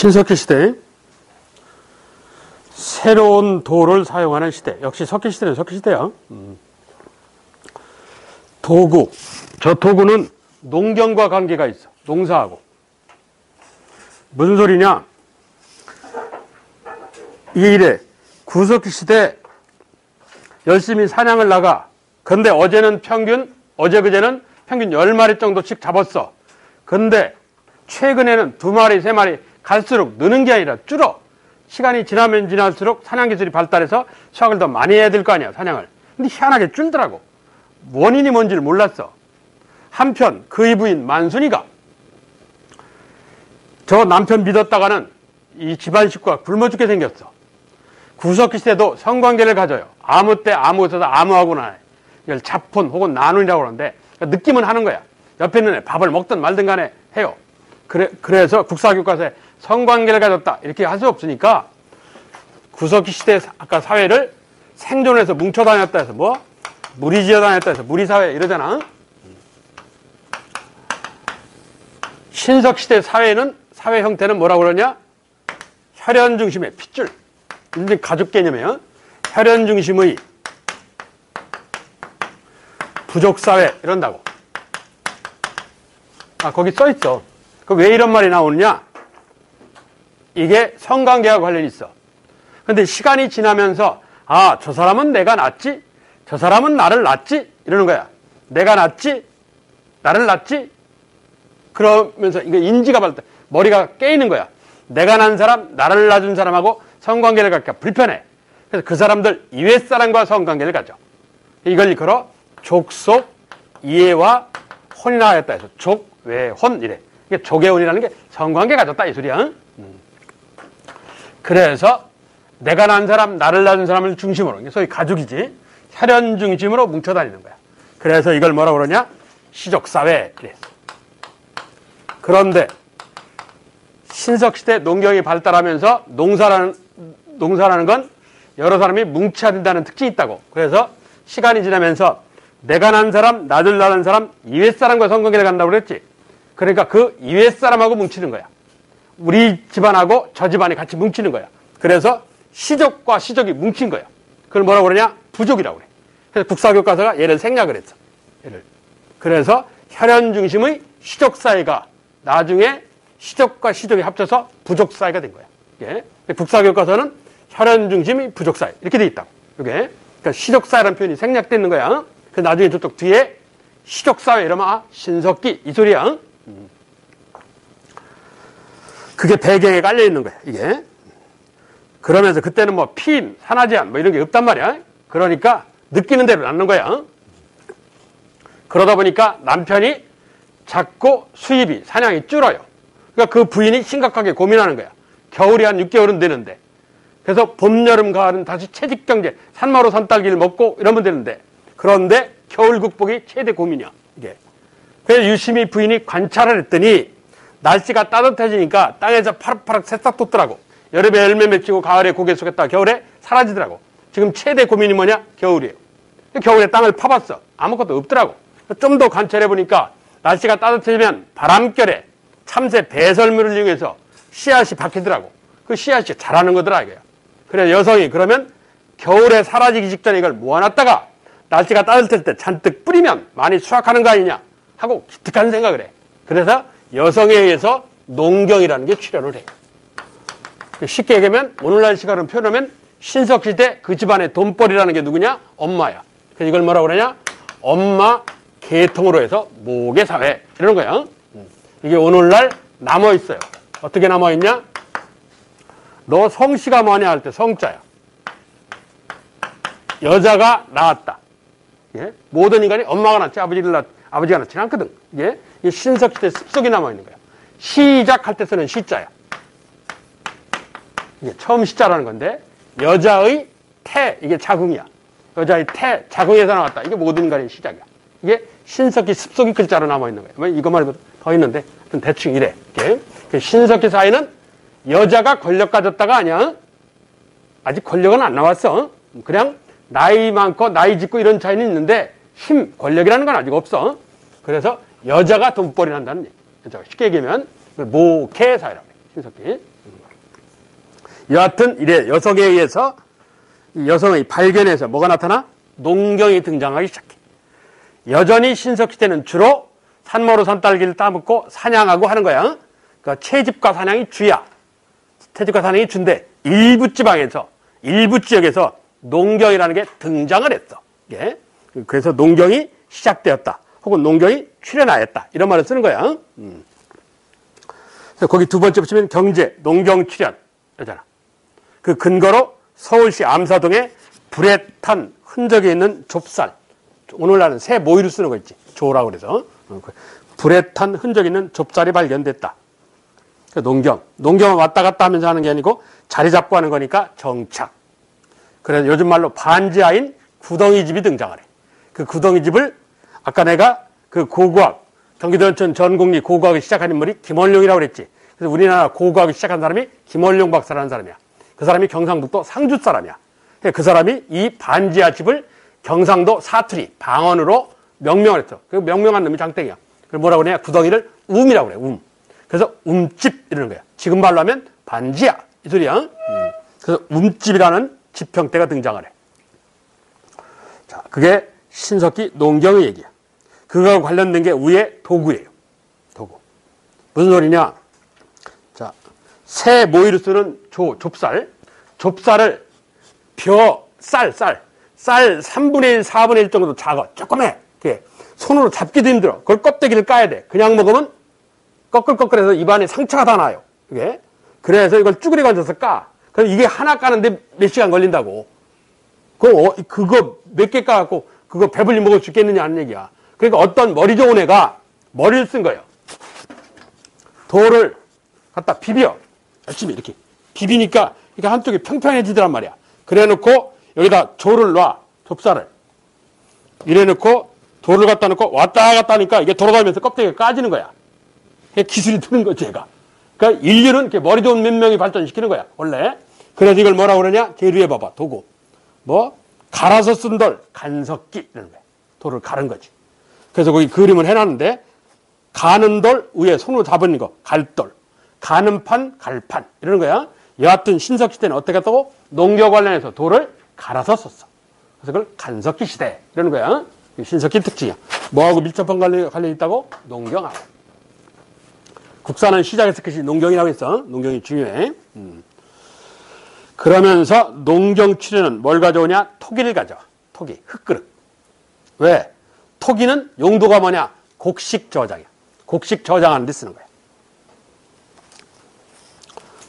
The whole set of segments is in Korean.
신석기 시대, 새로운 도를 사용하는 시대. 역시 석기 시대는 석기 시대야. 도구. 저 도구는 농경과 관계가 있어. 농사하고. 무슨 소리냐? 이게 이래. 구석기 시대 열심히 사냥을 나가. 근데 어제는 어제 그제는 평균 10마리 정도씩 잡았어. 근데 최근에는 2마리, 3마리 갈수록 느는 게 아니라 줄어. 시간이 지나면 지날수록 사냥 기술이 발달해서 수확을 더 많이 해야 될 거 아니야, 사냥을. 근데 희한하게 줄더라고. 원인이 뭔지를 몰랐어. 한편 그의 부인 만순이가 저 남편 믿었다가는 이 집안 식구가 굶어 죽게 생겼어. 구석기 시대도 성관계를 가져요. 아무 때 아무 곳에서 아무하고나 이걸 자폰 혹은 나눈이라고 하는데 느낌은 하는 거야. 옆에 있는 애 밥을 먹든 말든 간에 해요. 그래서 국사교과서에 성관계를 가졌다 이렇게 할 수 없으니까 구석기 시대 아까 사회를 생존해서 뭉쳐 다녔다 해서 뭐 무리지어 다녔다 해서 무리사회 이러잖아. 신석시대 사회 형태는 뭐라고 그러냐? 혈연 중심의 핏줄. 이제 가족 개념이에요. 혈연 중심의 부족사회 이런다고. 거기 써 있어. 왜 이런 말이 나오느냐? 이게 성관계와 관련이 있어. 근데 시간이 지나면서 저 사람은 내가 낫지? 저 사람은 나를 낫지? 이러는 거야. 내가 낫지? 나를 낫지? 그러면서 이게 인지가 발달, 머리가 깨이는 거야. 내가 난 사람, 나를 낳은 사람하고 성관계를 갖기가 불편해. 그래서 그 사람들 이외 사람과 성관계를 가져. 이걸 일컬어 족속 이해와 혼이나 하였다 해서 족외혼 이래. 이게 족외혼이라는 게 성관계 가졌다 이 소리야. 그래서 내가 난 사람, 나를 낳은 사람을 중심으로, 소위 가족이지, 혈연 중심으로 뭉쳐 다니는 거야. 그래서 이걸 뭐라고 그러냐? 시족사회 그랬어. 그런데 신석시대 농경이 발달하면서 농사라는 건 여러 사람이 뭉쳐야 된다는 특징이 있다고. 그래서 시간이 지나면서 내가 난 사람, 나를 낳은 사람, 이외 사람과 성관계를 간다고 그랬지. 그러니까 그 이외 사람하고 뭉치는 거야. 우리 집안하고 저 집안이 같이 뭉치는 거야. 그래서 시족과 시족이 뭉친 거야. 그걸 뭐라고 그러냐? 부족이라고 그래. 그래서 국사교과서가 얘를 생략을 했어. 그래서 혈연 중심의 시족사회가 나중에 시족과 시족이 합쳐서 부족사회가 된 거야. 예. 국사교과서는 혈연 중심의 부족사회 이렇게 돼 있다고. 이게 그러니까 시족사회라는 표현이 생략되는 거야. 그 나중에 저쪽 뒤에 시족사회 이러면 신석기 이 소리야. 그게 배경에 깔려 있는 거야. 이게. 그러면서 그때는 뭐 피임, 산화제한 뭐 이런 게 없단 말이야. 그러니까 느끼는 대로 낳는 거야. 그러다 보니까 남편이 자꾸 수입이 사냥이 줄어요. 그러니까 그 부인이 심각하게 고민하는 거야. 겨울이 한 6개월은 되는데. 그래서 봄, 여름, 가을은 다시 채집경제, 산마루 산딸기를 먹고 이러면 되는데. 그런데 겨울 극복이 최대 고민이야. 이게. 그래서 유심히 부인이 관찰을 했더니 날씨가 따뜻해지니까 땅에서 파릇파릇 새싹 돋더라고. 여름에 열매 맺히고 가을에 고개 숙였다가 겨울에 사라지더라고. 지금 최대 고민이 뭐냐? 겨울이에요. 겨울에 땅을 파봤어. 아무것도 없더라고. 좀 더 관찰해보니까 날씨가 따뜻해지면 바람결에 참새 배설물을 이용해서 씨앗이 박히더라고. 그 씨앗이 자라는 거더라 이거야. 그래서 여성이 그러면 겨울에 사라지기 직전에 이걸 모아놨다가 날씨가 따뜻할 때 잔뜩 뿌리면 많이 수확하는 거 아니냐 하고 기특한 생각을 해. 그래서 여성에 의해서 농경이라는 게 출현을 해. 쉽게 얘기하면 오늘날 시각으로 표현하면 신석시대 그 집안의 돈벌이라는 게 누구냐? 엄마야. 그래서 이걸 뭐라고 그러냐? 엄마 계통으로 해서 모계사회 이러는 거야. 이게 오늘날 남아있어요. 어떻게 남아있냐? 너 성씨가 뭐냐 할 때 성자야. 여자가 낳았다. 예? 모든 인간이 엄마가 낳지 아버지가 낳지는 않거든. 예? 이게 신석시대 습속이 남아있는 거야. 시작할 때 쓰는 시자야. 이게 처음 시자라는 건데 여자의 태 이게 자궁이야. 여자의 태 자궁에서 나왔다. 이게 모든 인간의 시작이야. 이게 신석기 습속이 글자로 남아있는 거야. 뭐 이것만 해도 더 있는데 대충 이래. 이게. 신석기 사회는 여자가 권력 가졌다가 아니야. 아직 권력은 안 나왔어. 그냥 나이 많고 나이 짓고 이런 차이는 있는데 권력이라는 건 아직 없어. 그래서 여자가 돈벌이를 한다는 얘기. 쉽게 얘기하면 모계사회라고 해. 신석기. 여하튼 이래 여성에 의해서 이 여성의 발견에서 뭐가 나타나? 농경이 등장하기 시작해. 여전히 신석시대는 주로 산모로 산딸기를 따먹고 사냥하고 하는 거야. 그러니까 채집과 사냥이 주야. 채집과 사냥이 주인데 일부 지방에서 일부 지역에서 농경이라는 게 등장을 했어. 예. 그래서 농경이 시작되었다. 혹은 농경이 출현하였다. 이런 말을 쓰는 거야. 그래서 거기 두 번째 붙이면 경제, 농경 출현. 이러잖아. 그 근거로 서울시 암사동에 불에 탄 흔적이 있는 좁쌀. 오늘날은 새 모이로 쓰는 거 있지. 조라고 그래서. 불에 탄 흔적이 있는 좁쌀이 발견됐다. 농경. 농경은 왔다 갔다 하면서 하는 게 아니고 자리 잡고 하는 거니까 정착. 그래서 요즘 말로 반지하인 구덩이집이 등장을 해. 그 구덩이집을 아까 내가 그 고고학, 경기도 연천 전국리 고고학을 시작한 인물이 김원룡이라고 그랬지. 그래서 우리나라 고고학을 시작한 사람이 김원룡 박사라는 사람이야. 그 사람이 경상북도 상주 사람이야. 그 사람이 이 반지하 집을 경상도 사투리, 방언으로 명명을 했어. 그 명명한 놈이 장땡이야. 그걸 뭐라고 그러냐? 구덩이를 움이라고 그래, 그래서 움집 이러는 거야. 지금 말로 하면 반지하 이 소리야. 그래서 움집이라는 집 형태가 등장을 해. 자, 그게 신석기 농경의 얘기야. 그거와 관련된 게 위에 도구예요. 도구. 무슨 소리냐? 자, 새 모이로 쓰는 좁쌀. 좁쌀을 쌀 3분의 1, 4분의 1 정도 작아. 조그매. 손으로 잡기도 힘들어. 그걸 껍데기를 까야 돼. 그냥 먹으면 꺼끌꺼끌해서 입안에 상처가 다 나요. 이게. 그래서 이걸 쭈그리 건져서 까. 그래서 이게 하나 까는데 몇 시간 걸린다고. 그거 몇 개 까갖고 그거 배불리 먹을 수 있겠느냐 하는 얘기야. 그러니까 어떤 머리 좋은 애가 머리를 쓴 거예요. 돌을 갖다 비벼. 열심히 이렇게. 비비니까 이게 한쪽이 평평해지더란 말이야. 그래 놓고 여기다 조를 놔. 좁쌀을. 이래 놓고 돌을 갖다 놓고 왔다 갔다 하니까 이게 돌아가면서 껍데기가 까지는 거야. 기술이 드는 거지, 얘가. 그러니까 인류는 이렇게 머리 좋은 몇 명이 발전시키는 거야, 원래. 그래서 이걸 뭐라고 그러냐? 제일 위에 봐봐, 도구. 갈아서 쓴 돌, 간석기, 이러는 거야. 돌을 가른 거지. 그래서 거기 그림을 해놨는데, 가는 돌 위에 손으로 잡은 거, 갈돌. 가는 판, 갈판. 이러는 거야. 여하튼 신석시대는 어떻게 했다고? 농경 관련해서 돌을 갈아서 썼어. 그래서 그걸 간석기 시대. 이러는 거야. 신석기 특징이야. 뭐하고 밀접한 관련이 있다고? 농경하고. 국사는 시작에서 끝이 농경이라고 했어. 농경이 중요해. 그러면서 농경 출현은 뭘 가져오냐? 토기를 가져와. 토기, 흙그릇. 왜? 토기는 용도가 뭐냐? 곡식 저장이야. 곡식 저장하는 데 쓰는 거야.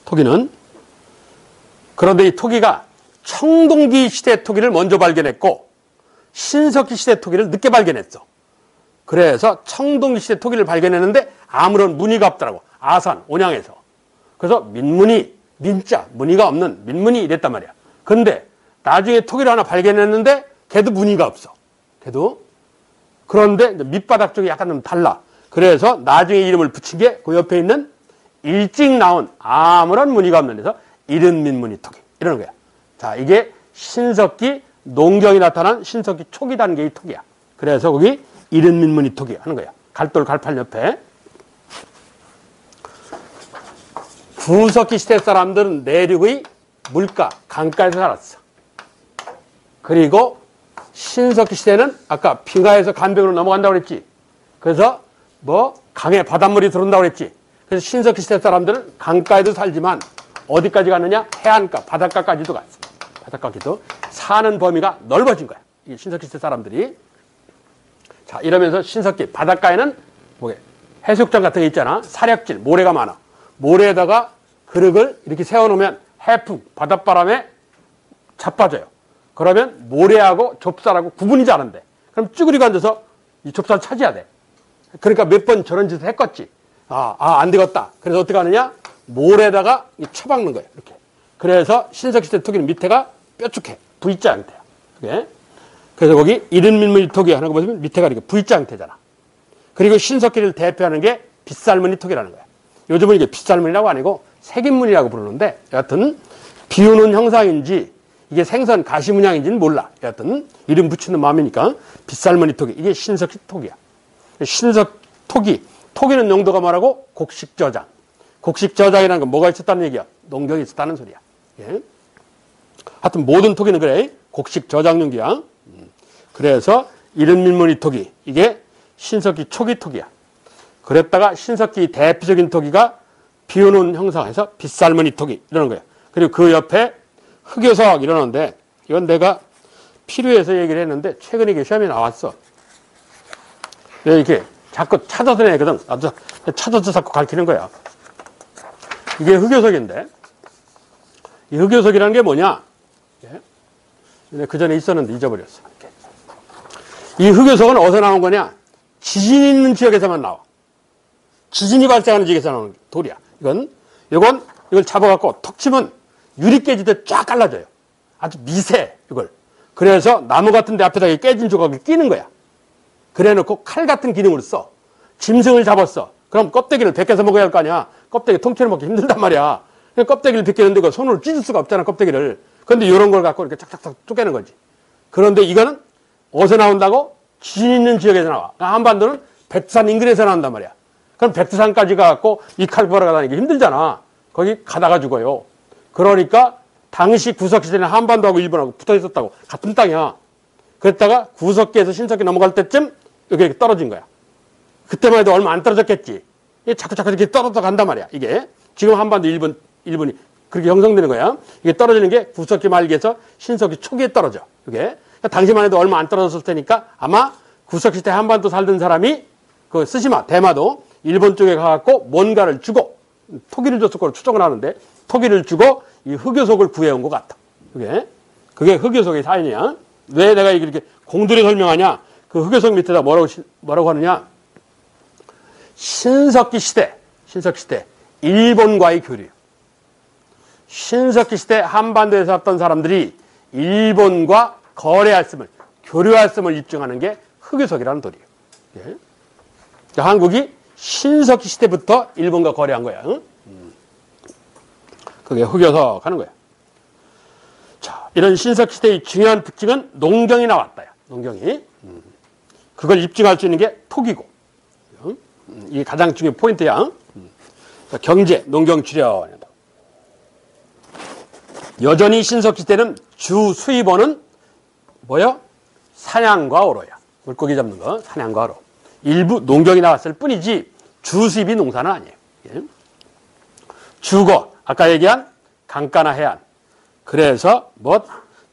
토기는. 그런데 이 토기가 청동기 시대 토기를 먼저 발견했고 신석기 시대 토기를 늦게 발견했어. 그래서 청동기 시대 토기를 발견했는데 아무런 무늬가 없더라고. 아산, 온양에서. 그래서 민무늬, 민자, 무늬가 없는 민무늬 이랬단 말이야. 근데 나중에 토기를 하나 발견했는데 걔도 무늬가 없어. 걔도. 그런데 밑바닥 쪽이 약간 좀 달라. 그래서 나중에 이름을 붙인 게 그 옆에 있는 일찍 나온 아무런 무늬가 없는 데서 이른 민무늬 토기. 이러는 거야. 자, 이게 신석기 농경이 나타난 신석기 초기 단계의 토기야. 그래서 거기 이른 민무늬 토기 하는 거야. 갈돌, 갈판 옆에. 구석기 시대 사람들은 내륙의 물가, 강가에서 살았어. 그리고 신석기 시대는 아까 빙하에서 간백으로 넘어간다고 그랬지. 그래서 강에 바닷물이 들어온다고 그랬지. 그래서 신석기 시대 사람들은 강가에도 살지만 어디까지 갔느냐? 해안가, 바닷가까지도 갔어. 바닷가까지도. 사는 범위가 넓어진 거야. 이 신석기 시대 사람들이. 자, 이러면서 신석기 바닷가에는 해수욕장 같은 게 있잖아. 사력질, 모래가 많아. 모래에다가 그릇을 이렇게 세워놓으면 해풍, 바닷바람에 자빠져요. 그러면 모래하고 좁쌀하고 구분이 잘 안 돼. 그럼 쭈그리고 앉아서 이 좁쌀 차지해야 돼. 그러니까 몇 번 저런 짓을 했겠지. 안 되겠다. 그래서 어떻게 하느냐? 모래에다가 쳐박는 거예요. 이렇게. 그래서 신석시대 토기는 밑에가 뾰족해. V자 형태야. 이렇게. 그래서 거기 이른 민무늬 토기 하는 거 보시면 밑에가 이렇게 V자 형태잖아. 그리고 신석기를 대표하는 게 빗살무늬 토기라는 거야. 요즘은 이게 빗살무늬라고 아니고 색인무늬라고 부르는데 여하튼 비우는 형상인지 이게 생선 가시 문양인지는 몰라. 여하튼 이름 붙이는 마음이니까 빗살무늬 토기. 이게 신석기 토기야. 신석 토기. 토기는 용도가 뭐라고? 곡식 저장. 곡식 저장이라는 건 뭐가 있었다는 얘기야? 농경이 있었다는 소리야. 예. 하여튼 모든 토기는 그래. 곡식 저장용기야. 그래서 이른밀무늬 토기, 이게 신석기 초기 토기야. 그랬다가 신석기 대표적인 토기가 비오는 형상에서 빗살무늬 토기 이러는 거야. 그리고 그 옆에 흑요석 이러는데, 이건 내가 필요해서 얘기를 했는데 최근에 이게 시험에 나왔어. 내가 이렇게 자꾸 찾아서 내거든. 나도 찾아서 자꾸 가르치는 거야. 이게 흑요석인데, 이 흑요석이라는 게 뭐냐? 그 전에 있었는데 잊어버렸어. 이 흑요석은 어디서 나온 거냐? 지진이 있는 지역에서만 나와. 지진이 발생하는 지역에서 나오는 돌이야. 이걸 잡아갖고 톡 치면 유리 깨지듯 쫙 갈라져요. 아주 미세, 이걸. 그래서 나무 같은 데 앞에다 깨진 조각을 끼는 거야. 그래 놓고 칼 같은 기능을 써. 짐승을 잡았어. 그럼 껍데기를 벗겨서 먹어야 할 거 아니야. 껍데기 통째로 먹기 힘들단 말이야. 껍데기를 벗기는데 그 손으로 찢을 수가 없잖아, 껍데기를. 그런데 이런 걸 갖고 이렇게 착착착 쪼개는 거지. 그런데 이거는 어디서 나온다고? 지진 있는 지역에서 나와. 한반도는 백두산 인근에서 나온단 말이야. 그럼 백두산까지 가갖고 이 칼 벌어가 다니기 힘들잖아. 거기 가다가 죽어요. 그러니까 당시 구석시대는 한반도하고 일본하고 붙어 있었다고. 같은 땅이야. 그랬다가 구석기에서 신석기 넘어갈 때쯤 여기 이렇게 떨어진 거야. 그때만 해도 얼마 안 떨어졌겠지. 이게 자꾸 이렇게 떨어져 간단 말이야. 이게 지금 한반도 일본이 그렇게 형성되는 거야. 이게 떨어지는 게 구석기 말기에서 신석기 초기에 떨어져. 이게 당시만 해도 얼마 안 떨어졌을 테니까 아마 구석시대 한반도 살던 사람이 그 스시마 대마도 일본 쪽에 가갖고 뭔가를 주고 토기를 줬을 거로 추정을 하는데 토기를 주고 이 흑요석을 구해온 것 같아. 그게 흑요석의 사연이야. 왜 내가 이렇게 공들여 설명하냐? 그 흑요석 밑에다 뭐라고 하느냐? 신석기 시대 일본과의 교류. 신석기 시대 한반도에 살았던 사람들이 일본과 교류할셈을 입증하는 게 흑요석이라는 돌이에요. 예. 한국이 신석기 시대부터 일본과 거래한 거야. 응? 그게 흑요석 하는 거야. 자, 이런 신석기 시대의 중요한 특징은 농경이 나왔다. 농경이. 그걸 입증할 수 있는 게 토기고. 이게 가장 중요한 포인트야. 경제, 농경 출연. 여전히 신석기 때는 주 수입원은 뭐요? 사냥과 어로야. 물고기 잡는 거, 사냥과 어로. 일부 농경이 나왔을 뿐이지 주 수입이 농사는 아니에요. 예? 주거, 아까 얘기한 강가나 해안. 그래서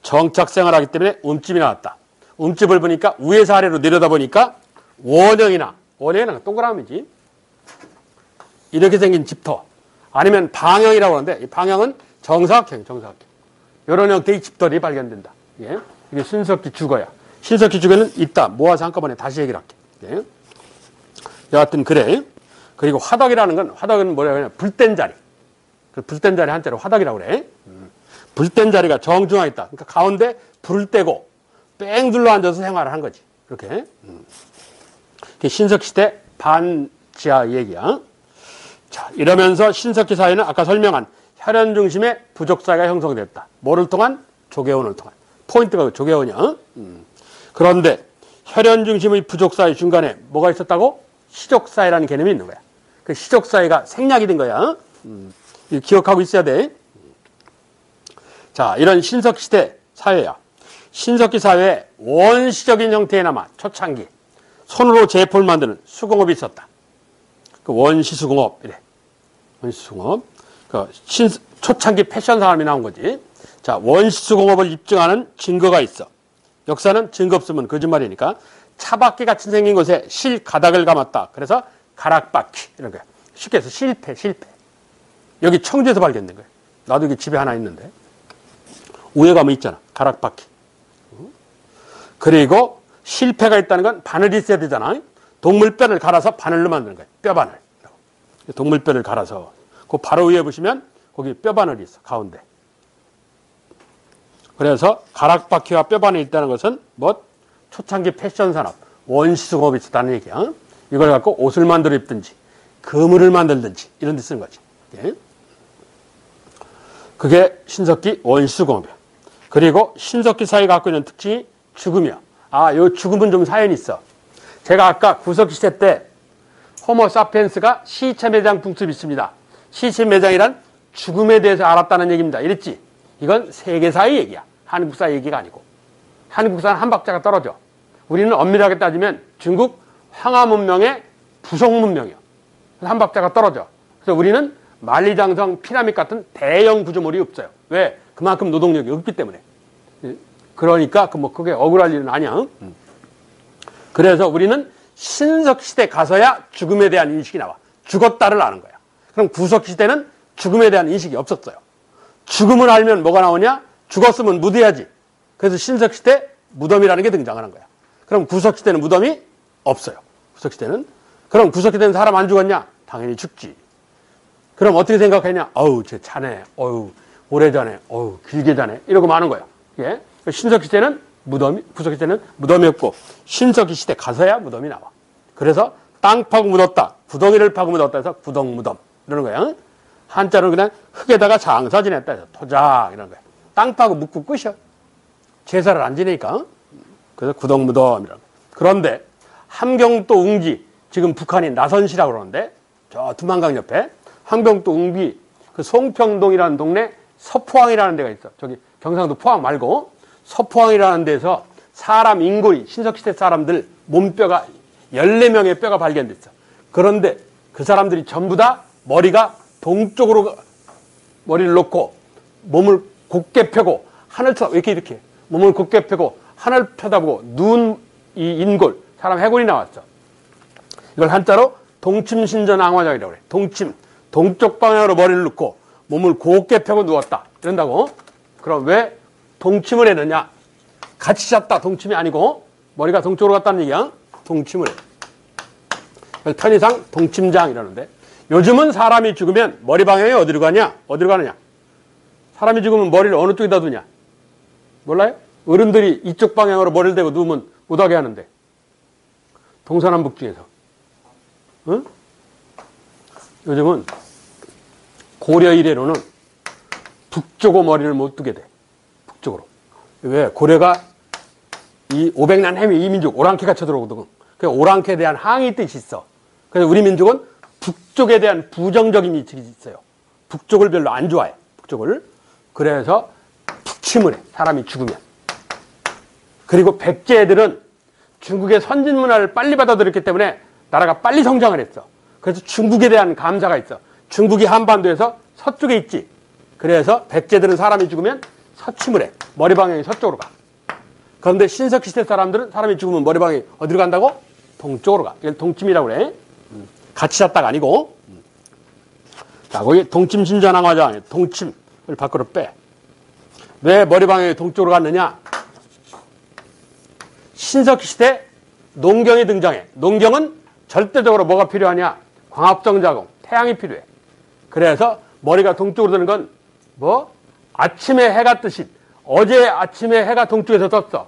정착생활하기 때문에 움집이 나왔다. 움집을 보니까 위에서 아래로 내려다보니까 원형이나 동그라미지. 이렇게 생긴 집터. 아니면 방형이라고 하는데 이 방형은 정사각형. 이런 형태의 집터들이 발견된다. 예? 이게 신석기 주거야. 신석기 주거는 이따 모아서 한꺼번에 다시 얘기를 할게. 예? 여하튼 그래. 그리고 화덕은 뭐라고 하냐? 불된 자리. 그 불된 자리 한자로 화덕이라고 그래. 불된 자리가 정중하게 있다. 그러니까 가운데 불을 떼고 뺑 둘러 앉아서 생활을 한 거지. 그렇게. 신석시대 반지하 얘기야. 자, 이러면서 신석기 사회는 아까 설명한 혈연 중심의 부족사회가 형성됐다. 뭐를 통한? 조계원을 통한. 포인트가 조계원이야. 그런데 혈연 중심의 부족사회 중간에 뭐가 있었다고? 시족사회라는 개념이 있는 거야. 그 시족사회가 생략이 된 거야. 기억하고 있어야 돼. 자, 이런 신석시대 사회야. 신석기 사회에 원시적인 형태에나마 초창기 손으로 제품을 만드는 수공업이 있었다. 그 원시수공업 이래. 원시수공업. 그 초창기 패션 산업이 나온 거지. 자, 원시수공업을 입증하는 증거가 있어. 역사는 증거 없으면 거짓말이니까. 차바퀴 같이 생긴 곳에 실 가닥을 감았다. 그래서 가락바퀴 이런 거야. 쉽게 해서 실패. 여기 청주에서 발견된 거야. 나도 여기 집에 하나 있는데. 위에 가면 있잖아. 가락바퀴. 그리고 실패가 있다는 건 바늘이 있어야 되잖아. 동물뼈를 갈아서 바늘로 만드는 거야. 뼈바늘. 동물뼈를 갈아서. 그 바로 위에 보시면 거기 뼈바늘이 있어. 가운데. 그래서 가락바퀴와 뼈바늘이 있다는 것은 초창기 패션 산업, 원시수공업이 있었다는 얘기야. 이걸 갖고 옷을 만들어 입든지 그물을 만들든지 이런 데 쓰는 거지. 예? 그게 신석기 원시수공업이야. 그리고 신석기 사회가 갖고 있는 특징이 죽음이야. 요 죽음은 좀 사연이 있어. 제가 아까 구석기 시대 때 호모 사피엔스가 시체매장 풍습이 있습니다. 시체매장이란 죽음에 대해서 알았다는 얘기입니다. 이랬지? 이건 세계사의 얘기야. 한국사 얘기가 아니고. 한국사는 한 박자가 떨어져. 우리는 엄밀하게 따지면 중국 황하 문명의 부속 문명이야. 한 박자가 떨어져. 그래서 우리는 만리장성 피라밋 같은 대형 구조물이 없어요. 왜? 그만큼 노동력이 없기 때문에. 그러니까 그게 억울할 일은 아니야. 그래서 우리는 신석시대 가서야 죽음에 대한 인식이 나와. 죽었다를 아는 거야. 그럼 구석시대는 죽음에 대한 인식이 없었어요. 죽음을 알면 뭐가 나오냐? 죽었으면 묻어야지. 그래서 신석시대 무덤이라는 게 등장하는 거야. 그럼 구석시대는 무덤이 없어요. 구석시대는. 그럼 구석시대는 사람 안 죽었냐? 당연히 죽지. 그럼 어떻게 생각했냐? 어우, 쟤 자네. 어우, 오래전에. 어우, 길게 자네. 이러고 마는 거야. 예? 신석시대는 구석시대는 무덤이 없고, 신석시대 가서야 무덤이 나와. 그래서 땅 파고 묻었다. 구덩이를 파고 묻었다 해서 구덩무덤. 이러는 거야. 한자로는 그냥 흙에다가 장사 지냈다 해서 토작. 이러는 거야. 땅 파고 묻고 끝이야. 제사를 안 지내니까. 그래서 구덩무덤. 이러는 거야. 그런데 함경도 웅지, 지금 북한이 나선시라고 그러는데, 저 두만강 옆에 함경도 웅지, 그 송평동이라는 동네 서포항이라는 데가 있어. 저기 경상도 포항 말고 서포항이라는 데서 사람 인골이, 신석시대 사람들 몸뼈가 14명의 뼈가 발견됐어. 그런데 그 사람들이 전부 다 머리가 동쪽으로 머리를 놓고 몸을 곧게 펴고 하늘 쳐 이렇게 몸을 곧게 펴고 하늘 쳐다보고 이 인골, 사람 해골이 나왔어. 이걸 한자로 동침신전앙화장이라고 그래. 동침, 동쪽 방향으로 머리를 놓고 몸을 곧게 펴고 누웠다. 이런다고. 그럼 왜 동침을 했느냐? 같이 잤다. 동침이 아니고 머리가 동쪽으로 갔다는 얘기야. 동침을 해. 편의상 동침장 이러는데, 요즘은 사람이 죽으면 머리 방향이 어디로 가냐? 어디로 가느냐? 사람이 죽으면 머리를 어느 쪽에다 두냐? 몰라요? 어른들이 이쪽 방향으로 머리를 대고 누우면 못하게 하는데, 동서남북 중에서. 응? 요즘은 고려 이래로는 북쪽으로 머리를 못 두게 돼. 북쪽으로. 왜? 고려가 이 500년 해미 이민족 오랑캐가 쳐들어오거든. 그 오랑캐에 대한 항의 뜻이 있어. 그래서 우리 민족은 북쪽에 대한 부정적인 인식이 있어요. 북쪽을 별로 안 좋아해. 북쪽을. 그래서 북침을 해. 사람이 죽으면. 그리고 백제애들은 중국의 선진 문화를 빨리 받아들였기 때문에 나라가 빨리 성장을 했어. 그래서 중국에 대한 감사가 있어. 중국이 한반도에서 서쪽에 있지. 그래서 백제들은 사람이 죽으면 서침을 해. 머리 방향이 서쪽으로 가. 그런데 신석시대 사람들은 사람이 죽으면 머리 방향이 어디로 간다고? 동쪽으로 가. 이걸 동침이라고 그래. 같이 잤다가 아니고. 자, 거기 동침신전항화장, 동침을 밖으로 빼. 왜 머리 방향이 동쪽으로 갔느냐? 신석시대 농경이 등장해. 농경은 절대적으로 뭐가 필요하냐? 광합성 작용, 태양이 필요해. 그래서 머리가 동쪽으로 드는 건 뭐? 아침에 해가 뜨신, 어제 아침에 해가 동쪽에서 떴어.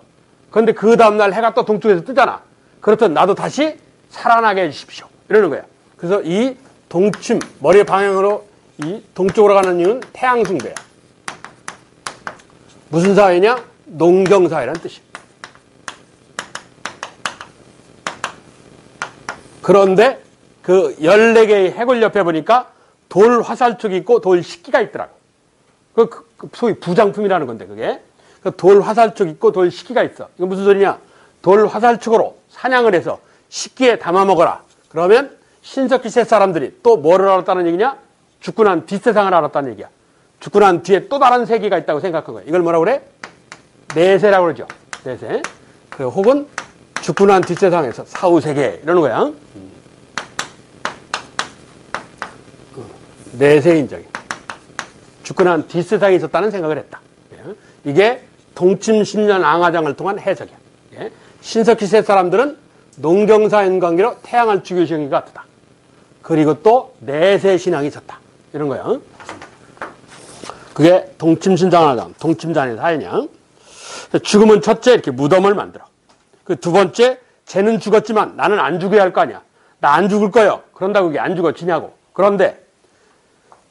그런데 그 다음날 해가 또 동쪽에서 뜨잖아. 그렇듯 나도 다시 살아나게 해주십시오. 이러는 거야. 그래서 이 동침, 머리 방향으로 이 동쪽으로 가는 이유는 태양 숭배야. 무슨 사회냐? 농경사회라는 뜻이야. 그런데 그 14개의 해골 옆에 보니까 돌 화살촉이 있고 돌 식기가 있더라고. 그 소위 부장품이라는 건데, 그게. 그 돌 화살촉 있고 돌 식기가 있어. 이건 무슨 소리냐? 돌 화살촉으로 사냥을 해서 식기에 담아 먹어라. 그러면 신석시대 사람들이 또 뭐를 알았다는 얘기냐? 죽고 난 뒷세상을 알았다는 얘기야. 죽고 난 뒤에 또 다른 세계가 있다고 생각한 거야. 이걸 뭐라고 그래? 내세라고 그러죠. 내세. 그 혹은 죽고 난 뒷세상에서 사후세계 이러는 거야. 내세인적인. 죽고 난 뒷세상에 있었다는 생각을 했다. 이게 동침신전 앙화장을 통한 해석이야. 신석시대 사람들은 농경사인 관계로 태양을 죽이시는 게 같다. 그리고 또 내세 신앙이 있었다. 이런 거야. 그게 동침신전 앙화장, 동침잔의 사회냐. 죽으면 첫째 이렇게 무덤을 만들어. 그 두 번째, 쟤는 죽었지만 나는 안 죽어야 할 거 아니야. 나 안 죽을 거예요. 그런다고 그게 안 죽어지냐고. 그런데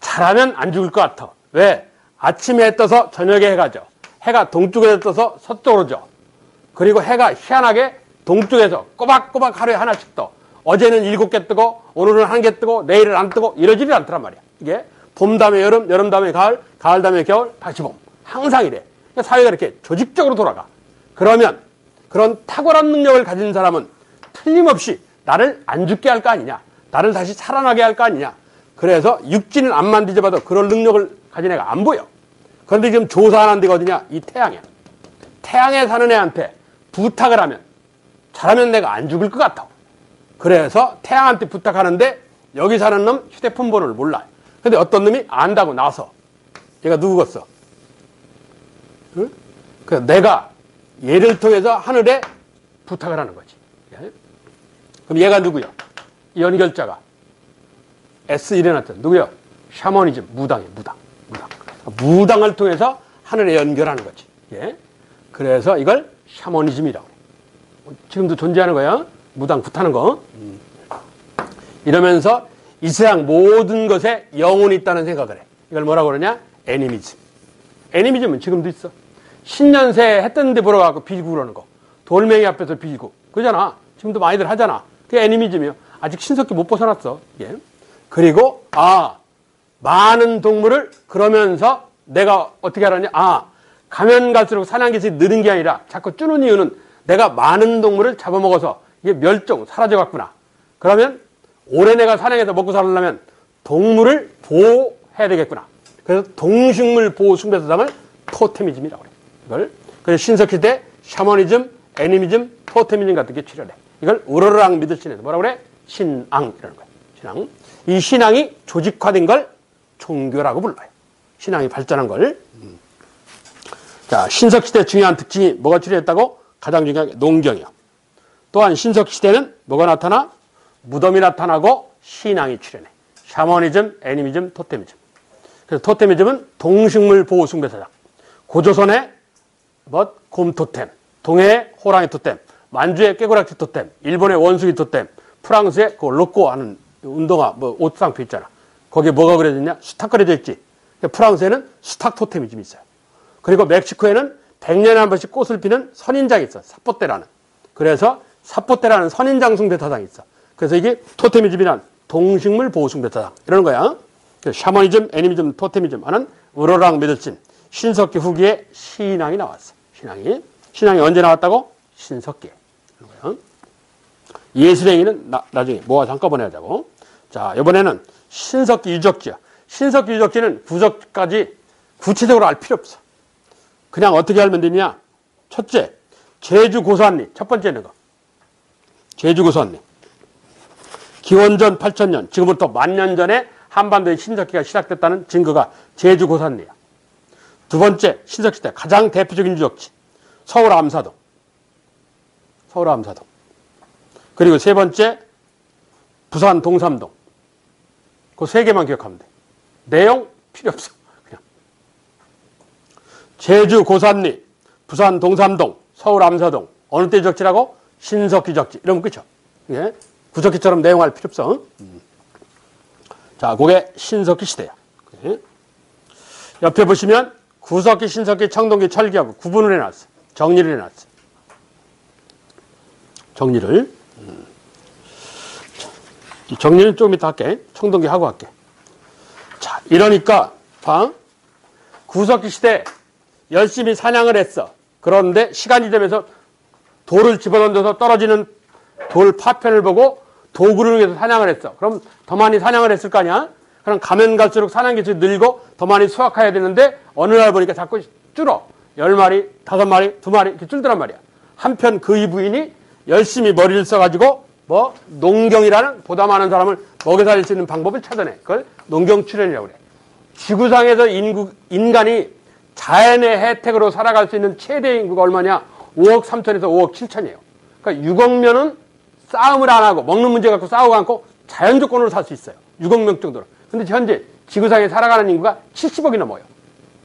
잘하면 안 죽을 것 같아. 왜? 아침에 해 떠서 저녁에 해가 져. 해가 동쪽에서 떠서 서쪽으로 져. 그리고 해가 희한하게 동쪽에서 꼬박꼬박 하루에 하나씩 떠. 어제는 7개 뜨고 오늘은 1개 뜨고 내일은 안 뜨고 이러지를 않더란 말이야. 이게 봄 다음에 여름, 여름 다음에 가을, 가을 다음에 겨울, 다시 봄. 항상 이래. 그러니까 사회가 이렇게 조직적으로 돌아가. 그러면 그런 탁월한 능력을 가진 사람은 틀림없이 나를 안 죽게 할 거 아니냐. 나를 다시 살아나게 할 거 아니냐. 그래서 육지는 앞만 뒤져봐도 그런 능력을 가진 애가 안 보여. 그런데 지금 조사하는 데가 어디냐? 이 태양이야. 태양에 사는 애한테 부탁을 하면 잘하면 내가 안 죽을 것 같아. 그래서 태양한테 부탁하는데 여기 사는 놈 휴대폰 번호를 몰라. 근데 어떤 놈이 안다고 나서 얘가 누구겠어? 응? 그래서 내가 얘를 통해서 하늘에 부탁을 하는 거지. 예? 그럼 얘가 누구야? 이 연결자가 S1에 놨잖아. 누구야? 샤머니즘, 무당이야, 무당. 무당을 통해서 하늘에 연결하는 거지. 예? 그래서 이걸 샤머니즘이라고 해. 지금도 존재하는 거야. 무당 굿하는 거. 이러면서 이 세상 모든 것에 영혼이 있다는 생각을 해. 이걸 뭐라고 그러냐? 애니미즘. 애니미즘은 지금도 있어. 신년새 해 뜨는데 보러 가고 비고 그러는 거. 돌멩이 앞에서 비고. 그러잖아. 지금도 많이들 하잖아. 그게 애니미즘이요. 아직 신석기 못 벗어났어. 예. 그리고 많은 동물을 그러면서 내가 어떻게 하라냐? 가면 갈수록 사냥개시 느는 게 아니라 자꾸 줄는 이유는 내가 많은 동물을 잡아먹어서 이게 멸종, 사라져갔구나. 그러면 올해 내가 사냥해서 먹고 살려면 동물을 보호해야 되겠구나. 그래서 동식물 보호 숭배사상을 토테미즘이라고 그래. 이걸 그래서 신석시대 샤머니즘, 애니미즘, 토테미즘 같은 게 출현해. 이걸 우러르랑 믿으시는 뭐라고 그래? 신앙이라는 거야. 신앙. 이 신앙이 조직화된 걸 종교라고 불러요. 신앙이 발전한 걸. 자, 신석시대 중요한 특징이 뭐가 출현했다고? 가장 중요한 게 농경이요. 또한 신석시대는 뭐가 나타나? 무덤이 나타나고 신앙이 출현해. 샤머니즘, 애니미즘, 토테미즘. 그래서 토테미즘은 동식물 보호 숭배사상. 고조선의 곰토템, 동해의 호랑이 토템, 만주의 깨고락지 토템, 일본의 원숭이 토템, 프랑스의 그 로꼬 하는 운동화, 옷상표 있잖아. 거기에 뭐가 그려졌냐? 수탉 그려져 있지. 프랑스에는 수탉 토테미즘이 있어요. 그리고 멕시코에는 100년에 한 번씩 꽃을 피는 선인장이 있어. 사포테라는. 그래서 사포테라는 선인장 숭배사상이 있어. 그래서 이게 토테미즘이란 동식물 보호 숭배사상. 이러는 거야. 샤머니즘, 애니미즘, 토테미즘 하는 우러랑 메들신. 신석기 후기에 신앙이 나왔어. 신앙이 언제 나왔다고? 신석기에. 예술행위는 나중에 모아서 한꺼번에 하자고. 자, 이번에는 신석기 유적지야. 신석기 유적지는 구석까지 구체적으로 알 필요 없어. 그냥 어떻게 알면 되냐? 첫째, 제주 고산리. 첫 번째는 거. 제주 고산리. 기원전 8000년, 지금부터 10,000년 전에 한반도에 신석기가 시작됐다는 증거가 제주 고산리야. 두 번째, 신석시대 가장 대표적인 유적지. 서울 암사동. 그리고 세 번째, 부산 동삼동. 그 세 개만 기억하면 돼. 내용 필요 없어. 그냥. 제주 고산리, 부산 동삼동, 서울 암사동. 어느 때 유적지라고? 신석기 유적지. 이러면 끝이야. 예? 구석기처럼 내용할 필요 없어. 자, 그게 신석기 시대야. 예? 옆에 보시면 구석기, 신석기, 청동기, 철기하고 구분을 해놨어. 정리를 해놨어. 정리를. 정리는 조금 이따 할게. 청동기 하고 할게. 자, 이러니까 봐. 구석기 시대 열심히 사냥을 했어. 그런데 시간이 되면서 돌을 집어던져서 떨어지는 돌 파편을 보고 도구를 위해서 사냥을 했어. 그럼 더 많이 사냥을 했을 거 아니야? 그럼 가면 갈수록 사냥개수 늘고 더 많이 수확해야 되는데 어느 날 보니까 자꾸 줄어. 10마리, 5마리, 2마리 이렇게 줄더란 말이야. 한편 그의 부인이 열심히 머리를 써가지고 농경이라는 보다 많은 사람을 먹여 살릴 수 있는 방법을 찾아내. 그걸 농경출현이라고 그래. 지구상에서 인간이 자연의 혜택으로 살아갈 수 있는 최대 인구가 얼마냐? 5억 3천에서 5억 7천이에요. 그러니까 6억 명은 싸움을 안 하고 먹는 문제 갖고 싸우고 않고 자연 조건으로 살 수 있어요. 6억 명 정도로. 근데 현재 지구상에 살아가는 인구가 70억이 넘어요.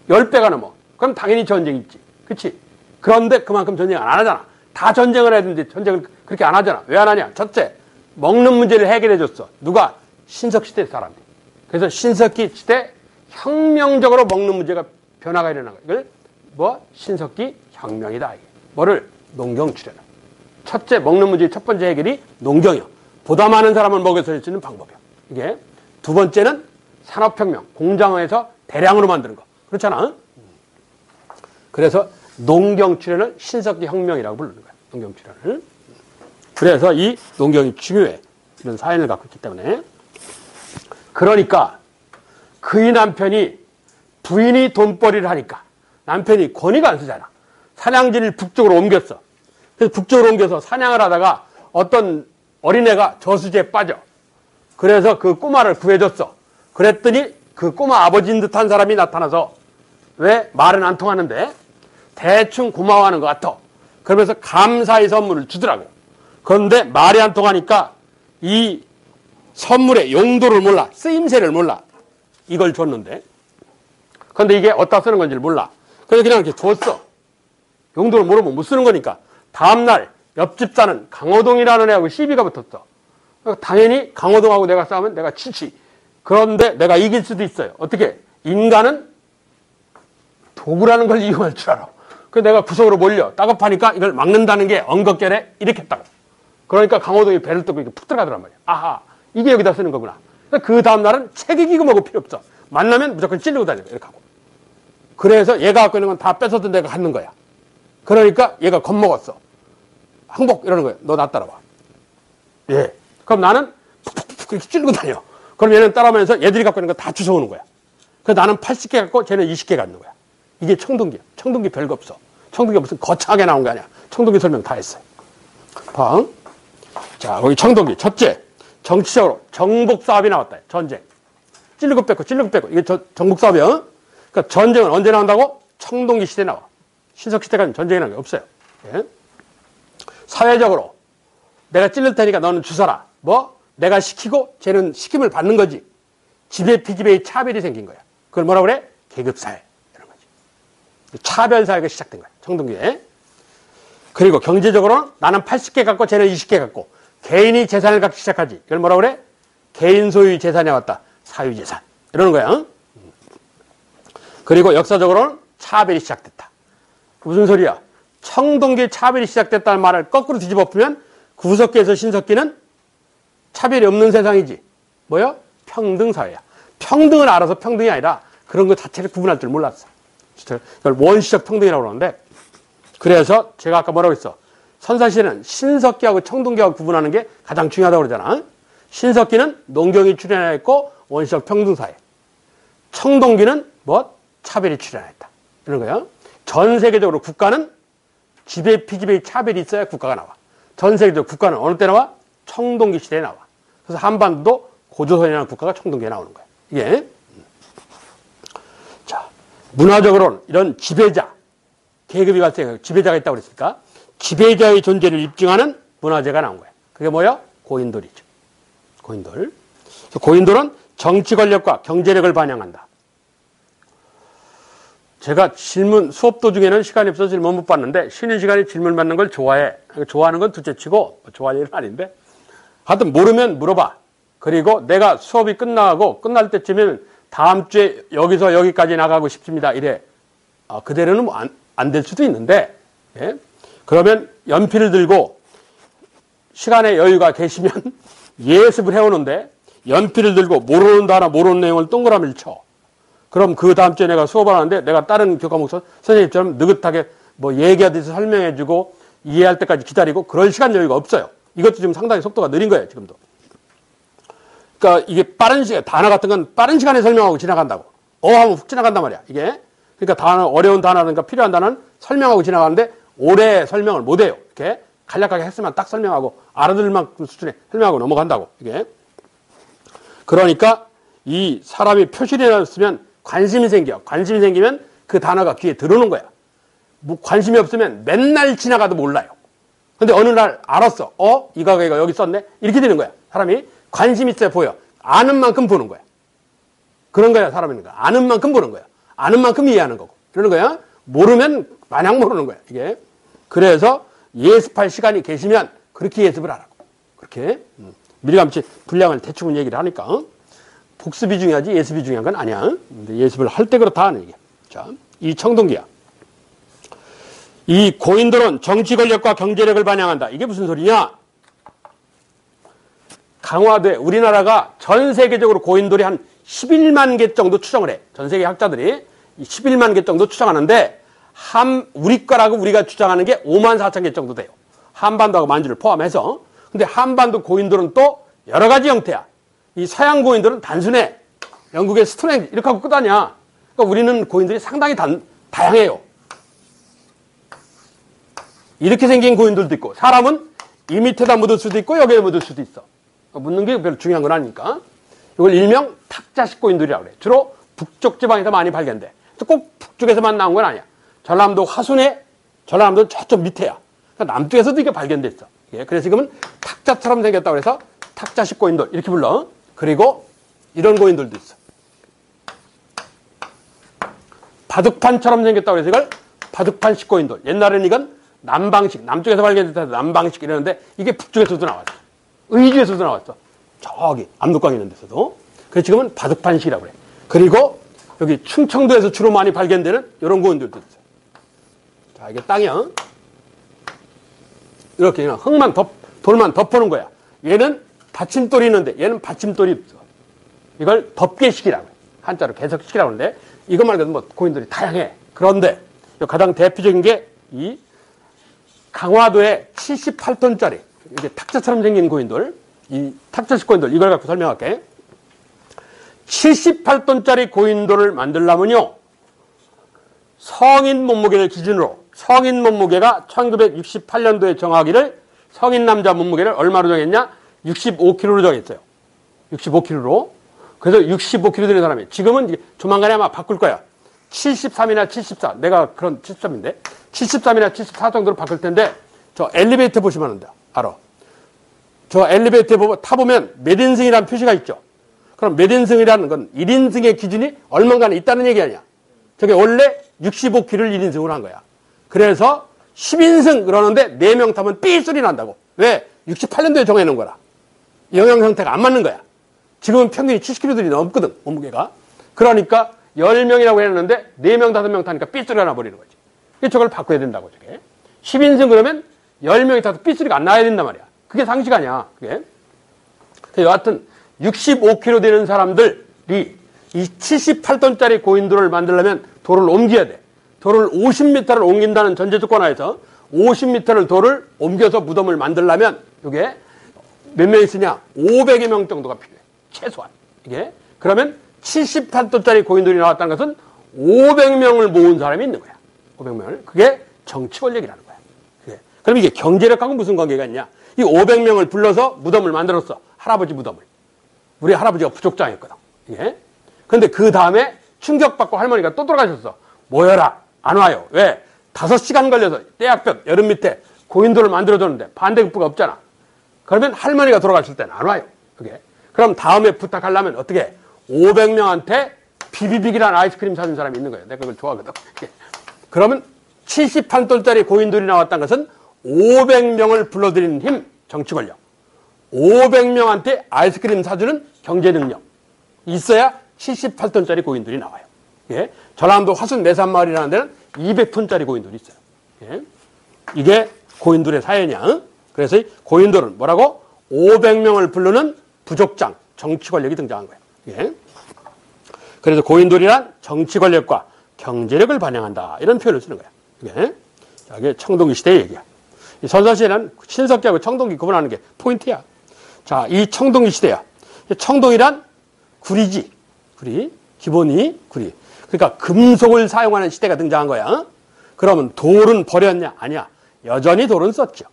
10배가 넘어. 그럼 당연히 전쟁이 있지. 그치? 그런데 그만큼 전쟁을 안 하잖아. 다 전쟁을 해야 되는데 전쟁을 그렇게 안 하잖아. 왜 안 하냐? 첫째, 먹는 문제를 해결해 줬어. 누가? 신석시대 사람들이. 그래서 신석기 시대 혁명적으로 먹는 문제가 변화가 일어난 거야. 이걸 신석기 혁명이다. 이게. 뭐를? 농경출현. 첫째, 먹는 문제의 첫 번째 해결이 농경이요. 보다 많은 사람을 먹여 살릴 수 있는 방법이요. 이게. 두 번째는 산업혁명. 공장에서 대량으로 만드는 거. 그렇잖아. 그래서 농경출현을 신석기 혁명이라고 부르는 거야. 농경출현을. 그래서 이 농경이 중요해. 이런 사연을 갖고 있기 때문에. 그러니까 그의 남편이 부인이 돈벌이를 하니까 남편이 권위가 안 쓰잖아. 사냥지를 북쪽으로 옮겼어. 그래서 북쪽으로 옮겨서 사냥을 하다가 어떤 어린애가 저수지에 빠져. 그래서 그 꼬마를 구해줬어. 그랬더니 그 꼬마 아버지인 듯한 사람이 나타나서 왜 말은 안 통하는데 대충 고마워하는 것 같아. 그러면서 감사의 선물을 주더라고. 그런데 말이 안 통하니까 이 선물의 용도를 몰라. 쓰임새를 몰라. 이걸 줬는데. 그런데 이게 어디다 쓰는 건지를 몰라. 그래서 그냥 이렇게 줬어. 용도를 모르면 못 쓰는 거니까. 다음날 옆집 사는 강호동이라는 애하고 시비가 붙었어. 당연히 강호동하고 내가 싸우면 내가 치지. 그런데 내가 이길 수도 있어요. 어떻게? 인간은 도구라는 걸 이용할 줄 알아. 그래서 내가 구석으로 몰려. 따갑하니까 이걸 막는다는 게 엉겁결에 이렇게 다고. 그러니까 강호동이 배를 뜨고 이렇게 푹 들어가더란 말이야. 아하, 이게 여기다 쓰는 거구나. 그 다음날은 책 이기고 뭐고 필요 없어. 만나면 무조건 찔르고 다녀. 이렇게 하고. 그래서 얘가 갖고 있는 건 다 뺏어도 내가 갖는 거야. 그러니까 얘가 겁먹었어. 항복 이러는 거야. 너 나 따라와. 예. 그럼 나는 푹푹푹 그렇게 찔르고 다녀. 그럼 얘는 따라오면서 얘들이 갖고 있는 거 다 주워오는 거야. 그래서 나는 80개 갖고 쟤는 20개 갖는 거야. 이게 청동기야. 청동기 별거 없어. 청동기가 무슨 거창하게 나온 게 아니야. 청동기 설명 다 했어요. 봐. 자, 거기 청동기. 첫째, 정치적으로 정복사업이 나왔다. 전쟁. 찔르고 뺏고 찔르고 뺏고. 이게 정복사업이야. 그러니까 전쟁은 언제 나온다고? 청동기 시대에 나와. 신석시대까지는 전쟁이라는 게 없어요. 예? 사회적으로 내가 찔릴 테니까 너는 주서라. 뭐? 내가 시키고 쟤는 시킴을 받는 거지. 지배 피지배의 차별이 생긴 거야. 그걸 뭐라고 그래? 계급사회. 이런 거지. 차별사회가 시작된 거야. 청동기에. 그리고 경제적으로는 나는 80개 갖고 쟤는 20개 갖고 개인이 재산을 갖기 시작하지. 이걸 뭐라고 그래? 개인 소유의 재산이 왔다. 사유재산. 이러는 거야. 그리고 역사적으로는 차별이 시작됐다. 무슨 소리야? 청동기의 차별이 시작됐다는 말을 거꾸로 뒤집어 엎으면 구석기에서 신석기는 차별이 없는 세상이지. 뭐야? 평등사회야. 평등을 알아서 평등이 아니라 그런 것 자체를 구분할 줄 몰랐어. 이걸 원시적 평등이라고 그러는데, 그래서 제가 아까 뭐라고 했어? 선사시대는 신석기하고 청동기하고 구분하는 게 가장 중요하다고 그러잖아. 신석기는 농경이 출현했고 원시적 평등사회. 청동기는 뭐? 차별이 출현했다. 이런 거야. 전 세계적으로 국가는 지배, 피지배의 차별이 있어야 국가가 나와. 전 세계적으로 국가는 어느 때 나와? 청동기 시대에 나와. 그래서 한반도도 고조선이라는 국가가 청동기에 나오는 거야. 이게. 자, 문화적으로는 이런 지배자, 계급이 발생해서 지배자가 있다고 그랬으니까 지배자의 존재를 입증하는 문화재가 나온 거야. 그게 뭐야? 고인돌이죠. 고인돌. 그래서 고인돌은 정치 권력과 경제력을 반영한다. 제가 질문, 수업 도중에는 시간이 없어서 질문 못 받는데, 쉬는 시간에 질문 받는 걸 좋아해. 좋아하는 건 둘째 치고, 좋아할 일은 아닌데. 하여튼 모르면 물어봐. 그리고 내가 수업이 끝나고, 끝날 때쯤에는 다음 주에 여기서 여기까지 나가고 싶습니다. 이래. 그대로는 뭐 안 될 수도 있는데, 예? 그러면 연필을 들고 시간에 여유가 계시면 예습을 해오는데, 연필을 들고 모르는 단어, 모르는 내용을 동그라미를 쳐. 그럼 그 다음 주에 내가 수업을 하는데 내가 다른 교과목 선생님처럼 느긋하게 뭐 얘기하듯이 설명해주고 이해할 때까지 기다리고 그럴 시간 여유가 없어요. 이것도 지금 상당히 속도가 느린 거예요, 지금도. 그러니까 이게 빠른 시간, 단어 같은 건 빠른 시간에 설명하고 지나간다고. 하면 훅 지나간단 말이야, 이게. 그러니까 단어, 어려운 단어든가 필요한 단어는 설명하고 지나가는데 오래 설명을 못 해요. 이렇게 간략하게 했으면 딱 설명하고 알아들 만큼 수준에 설명하고 넘어간다고, 이게. 그러니까 이 사람이 표시를 해놨으면 관심이 생겨. 관심이 생기면 그 단어가 귀에 들어오는 거야. 뭐 관심이 없으면 맨날 지나가도 몰라요. 근데 어느 날 알았어. 이거 여기 썼네? 이렇게 되는 거야. 사람이 관심 있어야 보여. 아는 만큼 보는 거야. 그런 거야, 사람인 거야. 아는 만큼 보는 거야. 아는 만큼 이해하는 거고. 그러는 거야. 모르면 마냥 모르는 거야, 이게. 그래서 예습할 시간이 계시면 그렇게 예습을 하라고. 그렇게. 밀감치 분량을 대충 얘기를 하니까. 복습이 중요하지 예습이 중요한 건 아니야. 근데 예습을 할 때 그렇다 하는 얘기. 자, 이 청동기야. 이 고인돌은 정치 권력과 경제력을 반영한다. 이게 무슨 소리냐? 강화돼. 우리나라가 전 세계적으로 고인돌이 한 11만 개 정도 추정을 해. 전 세계 학자들이 11만 개 정도 추정하는데 우리 거라고 우리가 주장하는 게 5만 4천 개 정도 돼요. 한반도하고 만주를 포함해서. 근데 한반도 고인돌은 또 여러 가지 형태야. 이 서양 고인돌은 단순해. 영국의 스톤헨지 이렇게 하고 끝 아니야. 그러니까 우리는 고인돌이 상당히 다양해요. 이렇게 생긴 고인돌도 있고, 사람은 이 밑에다 묻을 수도 있고 여기에 묻을 수도 있어. 묻는 게 별로 중요한 건 아니니까. 이걸 일명 탁자식 고인돌이라고 그래. 주로 북쪽 지방에서 많이 발견돼. 꼭 북쪽에서만 나온 건 아니야. 전라남도 화순에, 전라남도 저쪽 밑에야. 그러니까 남쪽에서도 이게 발견됐어. 예, 그래서 지금은 탁자처럼 생겼다고 해서 탁자식 고인돌 이렇게 불러. 그리고 이런 고인돌도 있어. 바둑판처럼 생겼다고 해서 이걸 바둑판식 고인돌. 옛날에는 이건 남방식, 남쪽에서 발견됐다 남방식 이러는데 이게 북쪽에서도 나왔어. 의주에서도 나왔어. 저기 압록강 있는 데서도. 그래서 지금은 바둑판식이라고 그래. 그리고 여기 충청도에서 주로 많이 발견되는 이런 고인돌도 있어요. 자, 이게 땅이야. 이렇게 그냥 흙만 돌만 덮어놓은 거야. 얘는 받침돌이 있는데 얘는 받침돌이 없어. 이걸 덮개식이라고 해. 한자로 개석식이라고 하는데 이것 말고도 뭐 고인돌이 다양해. 그런데 가장 대표적인 게 이 강화도에 78톤짜리 이게 탁자처럼 생긴 고인돌, 이 탁자식 고인돌 이걸 갖고 설명할게. 78톤짜리 고인돌을 만들려면요, 성인 몸무게를 기준으로, 성인 몸무게가 1968년도에 정하기를 성인 남자 몸무게를 얼마로 정했냐? 65kg로 정했어요. 65kg로. 그래서 65kg 되는 사람이 지금은 조만간에 아마 바꿀 거야. 73이나 74. 내가 그런 73인데 73이나 74 정도로 바꿀 텐데 저 엘리베이터 보시면 안다. 알아. 저 엘리베이터 타보면 몇 인승이라는 표시가 있죠. 그럼 몇 인승이라는 건 1인승의 기준이 얼마간에 있다는 얘기 아니야. 저게 원래 65kg를 1인승으로 한 거야. 그래서 10인승 그러는데 4명 타면 삐 소리 난다고. 왜? 68년도에 정해놓은 거라. 영양 상태가 안 맞는 거야. 지금은 평균이 70kg들이 넘거든, 몸무게가. 그러니까 10명이라고 했는데 4명, 5명 타니까 삐소리가 나버리는 거지. 저걸 바꿔야 된다고, 저게. 10인승 그러면 10명이 타도 삐소리가 안 나야 된단 말이야. 그게 상식 아니야, 그게. 여하튼 65kg 되는 사람들이 이 78톤짜리 고인돌을 만들려면 돌을 옮겨야 돼. 돌을 50m를 옮긴다는 전제 조건 하에서 50m를 돌을 옮겨서 무덤을 만들려면 이게 몇 명 있으냐? 500여 명 정도가 필요해. 최소한. 이게. 그러면 78톤짜리 고인돌이 나왔다는 것은 500명을 모은 사람이 있는 거야. 500명을. 그게 정치 권력이라는 거야. 그게. 그럼 이게 경제력하고 무슨 관계가 있냐? 이 500명을 불러서 무덤을 만들었어. 할아버지 무덤을. 우리 할아버지가 부족장이었거든. 이게. 근데 그 다음에 충격받고 할머니가 또 돌아가셨어. 모여라. 안 와요. 왜? 5시간 걸려서 떼약볕 여름 밑에 고인돌을 만들어줬는데 반대급부가 없잖아. 그러면 할머니가 돌아가실 때는 안 와요. 그게. 그럼 다음에 부탁하려면 어떻게? 500명한테 비비빅이라는 아이스크림 사준 사람이 있는 거예요. 내가 그걸 좋아하거든. 그러면 78톤짜리 고인돌이 나왔다는 것은 500명을 불러들이는 힘, 정치 권력. 500명한테 아이스크림 사주는 경제 능력. 있어야 78톤짜리 고인돌이 나와요. 예? 전라남도 화순 내산마을이라는 데는 200톤짜리 고인돌이 있어요. 예? 이게 고인돌의 사연이야. 그래서 이 고인돌은 뭐라고? 500명을 부르는 부족장, 정치 권력이 등장한 거예요. 예? 그래서 고인돌이란 정치 권력과 경제력을 반영한다. 이런 표현을 쓰는 거야. 예? 자, 이게 청동기 시대의 얘기야. 이 선사시대는 신석기하고 청동기 구분하는 게 포인트야. 자, 이 청동기 시대야. 청동이란 구리지. 구리. 기본이 구리. 그러니까 금속을 사용하는 시대가 등장한 거야. 그러면 돌은 버렸냐? 아니야. 여전히 돌은 썼죠.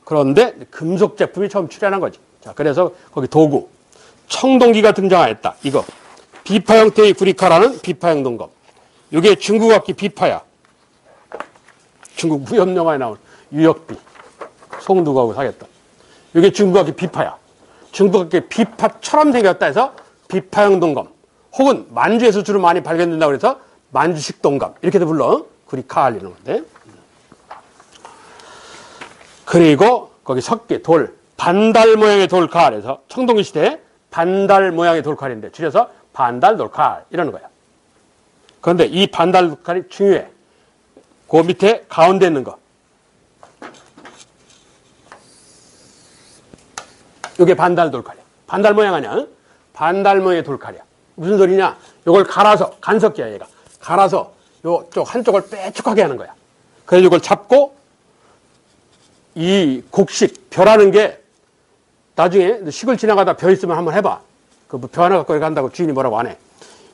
그런데 금속 제품이 처음 출현한 거지. 자, 그래서 거기 도구. 청동기가 등장하였다. 이거. 비파 형태의 구리카라는 비파형 동검. 이게 중국 악기 비파야. 중국 무협영화에 나온 유역비. 송두구하고 사겠다. 이게 중국 악기 비파야. 중국 악기 비파처럼 생겼다 해서 비파형 동검. 혹은 만주에서 주로 많이 발견된다고 해서 만주식 동검. 이렇게도 불러. 구리카 알리는 건데. 그리고 거기 석기, 돌. 반달 모양의 돌칼 해서 청동기 시대에 반달 모양의 돌칼인데 줄여서 반달 돌칼 이러는 거야. 그런데 이 반달 돌칼이 중요해. 그 밑에 가운데 있는 거. 이게 반달 돌칼이야. 반달 모양 아니야? 반달 모양의 돌칼이야. 무슨 소리냐? 이걸 갈아서 간석기야 얘가. 갈아서 요쪽 한쪽을 빼쭉하게 하는 거야. 그래서 이걸 잡고 이 곡식, 벼라는 게 나중에 시골 지나가다 벼 있으면 한번 해봐. 그 벼 하나 갖고 간다고 주인이 뭐라고 안 해.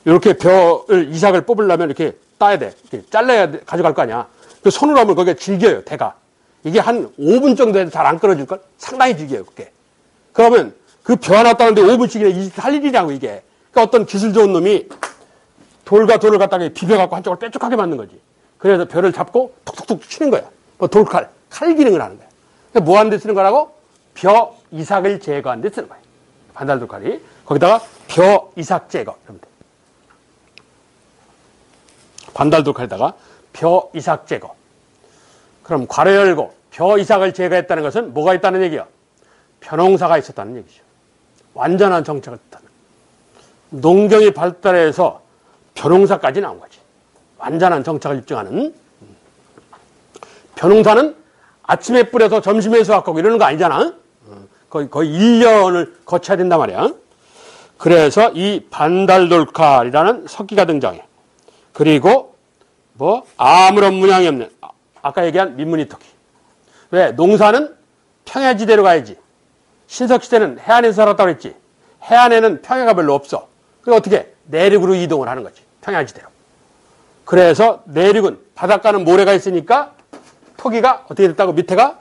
이렇게 벼를, 이삭을 뽑으려면 이렇게 따야 돼. 이렇게 잘라야 돼. 가져갈 거 아니야. 그 손으로 하면 거기가 질겨요, 대가. 이게 한 5분 정도 해도 잘 안 끊어질걸? 상당히 질겨요, 그게. 그러면 그 벼 하나 따는데 5분씩이나 할 일이라고, 이게. 그러니까 어떤 기술 좋은 놈이 돌과 돌을 갖다가 비벼갖고 한쪽을 빼쭉하게 만든 거지. 그래서 벼를 잡고 톡톡톡 치는 거야. 뭐 돌칼, 칼 기능을 하는 거야. 그러니까 뭐 하는 데 쓰는 거라고? 벼, 이삭을 제거하는 데 쓰는 거야. 반달돌칼이. 거기다가 벼, 이삭 제거. 이러면 돼. 반달돌칼에다가 벼, 이삭 제거. 그럼 괄호 열고 벼, 이삭을 제거했다는 것은 뭐가 있다는 얘기야? 벼농사가 있었다는 얘기죠. 완전한 정책을 뜻하는. 농경이 발달해서 벼농사까지 나온 거지. 완전한 정책을 입증하는. 벼농사는 아침에 뿌려서 점심에 수확하고 이러는 거 아니잖아. 거의 1년을 거쳐야 된단 말이야. 그래서 이 반달돌칼이라는 석기가 등장해. 그리고 뭐 아무런 문양이 없는 아까 얘기한 민문이토기. 왜? 농사는 평야지대로 가야지. 신석시대는 해안에서 살았다고 그랬지. 해안에는 평야가 별로 없어. 그래서 어떻게? 내륙으로 이동을 하는 거지. 평야지대로. 그래서 내륙은 바닷가는 모래가 있으니까 토기가 어떻게 됐다고? 밑에가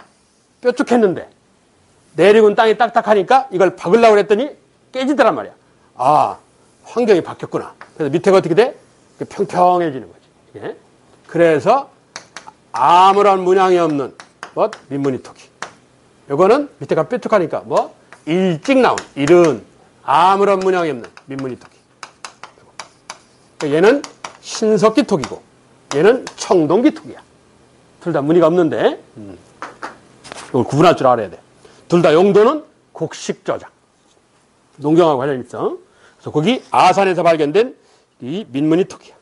뾰족했는데 내륙은 땅이 딱딱하니까 이걸 박으려고 그랬더니 깨지더란 말이야. 아, 환경이 바뀌었구나. 그래서 밑에가 어떻게 돼? 평평해지는 거지. 예? 그래서 아무런 문양이 없는 뭐 민문이토기. 요거는 밑에가 뾰족하니까 뭐 일찍 나온 이른 아무런 문양이 없는 민문이토기. 얘는 신석기 토기고 얘는 청동기 토기야. 둘 다 무늬가 없는데 이걸 구분할 줄 알아야 돼. 둘 다 용도는 곡식 저장. 농경하고 관련 있어. 그래서 거기 아산에서 발견된 이 민문이 토기야.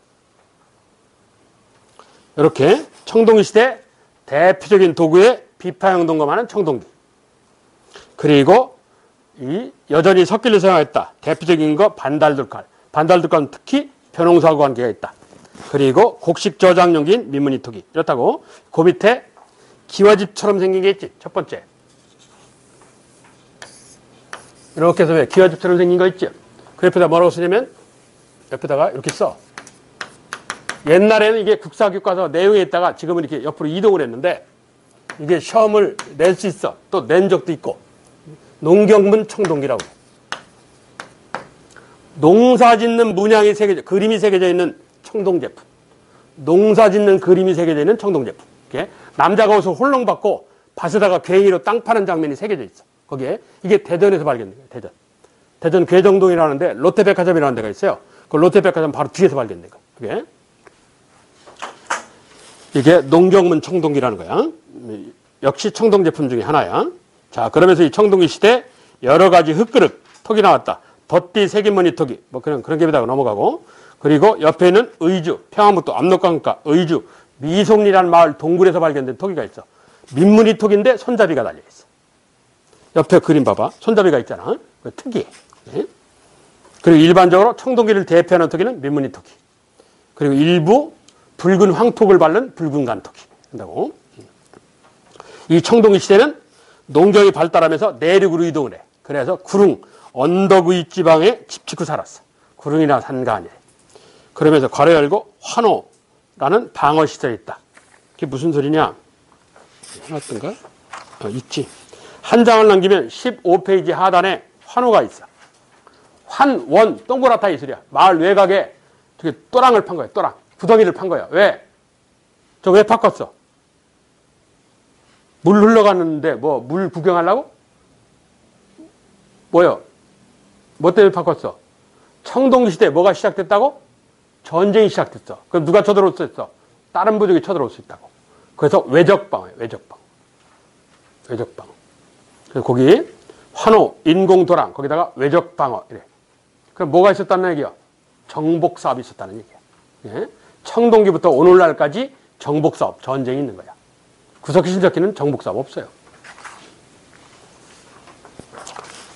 이렇게 청동기 시대 대표적인 도구의 비파형 동검하는 청동기. 그리고 이 여전히 석기를 사용했다. 대표적인 거 반달돌칼. 반달돌칼은 특히 벼농사하고 관계가 있다. 그리고 곡식 저장용기인 민문이 토기. 이렇다고 그 밑에 기와집처럼 생긴 게 있지. 첫 번째. 이렇게 해서 왜 기와집처럼 생긴 거 있지. 그 옆에다 뭐라고 쓰냐면 옆에다가 이렇게 써. 옛날에는 이게 국사교과서 내용에 있다가 지금은 이렇게 옆으로 이동을 했는데 이게 시험을 낼 수 있어. 또 낸 적도 있고. 농경문 청동기라고. 농사 짓는 문양이 새겨져, 그림이 새겨져 있는 청동 제품. 농사 짓는 그림이 새겨져 있는 청동 제품. 이렇게 남자가 옷을 홀렁 받고 밭에다가 괭이로 땅 파는 장면이 새겨져 있어. 거기에 이게 대전에서 발견된 거예요. 대전. 대전 괴정동이라는데 롯데백화점이라는 데가 있어요. 그 롯데백화점 바로 뒤에서 발견된 거예요. 이게 농경문 청동기라는 거야. 역시 청동 제품 중에 하나야. 자, 그러면서 이 청동기 시대 여러 가지 흙그릇, 톡이 나왔다. 덧띠 세기머니 톡이, 뭐 그런 게다가 넘어가고. 그리고 옆에 있는 의주, 평안북도 압록강가 의주, 미송리라는 마을 동굴에서 발견된 토기가 있어. 민문이 톡인데 손잡이가 달려있어. 옆에 그림 봐봐. 손잡이가 있잖아. 특이해. 네? 그리고 일반적으로 청동기를 대표하는 토기는 민문이 토기. 그리고 일부 붉은 황토를 바른 붉은 간토기. 한다고. 이 청동기 시대는 농경이 발달하면서 내륙으로 이동을 해. 그래서 구릉, 언덕 위 지방에 집 짓고 살았어. 구릉이나 산가 아니래. 그러면서 괄호 열고 환호라는 방어시설이 있다. 그게 무슨 소리냐? 해놨던가? 있지. 한 장을 남기면 15페이지 하단에 환호가 있어. 환원, 동그랗다 이 소리야. 마을 외곽에 저기 또랑을 판 거야. 또랑. 구덩이를 판 거야. 왜? 저 왜 바꿨어? 물 흘러가는데 뭐 물 구경하려고? 뭐요? 뭐 때문에 바꿨어? 청동기 시대에 뭐가 시작됐다고? 전쟁이 시작됐어. 그럼 누가 쳐들어올 수 있어? 다른 부족이 쳐들어올 수 있다고. 그래서 외적방어예요. 외적방어. 외적방어. 그래서 거기 환호, 인공도랑 거기다가 외적방어 이래. 그럼 뭐가 있었다는 얘기야? 정복사업이 있었다는 얘기야. 예? 청동기부터 오늘날까지 정복사업, 전쟁이 있는 거야. 구석기, 신석기는 정복사업 없어요.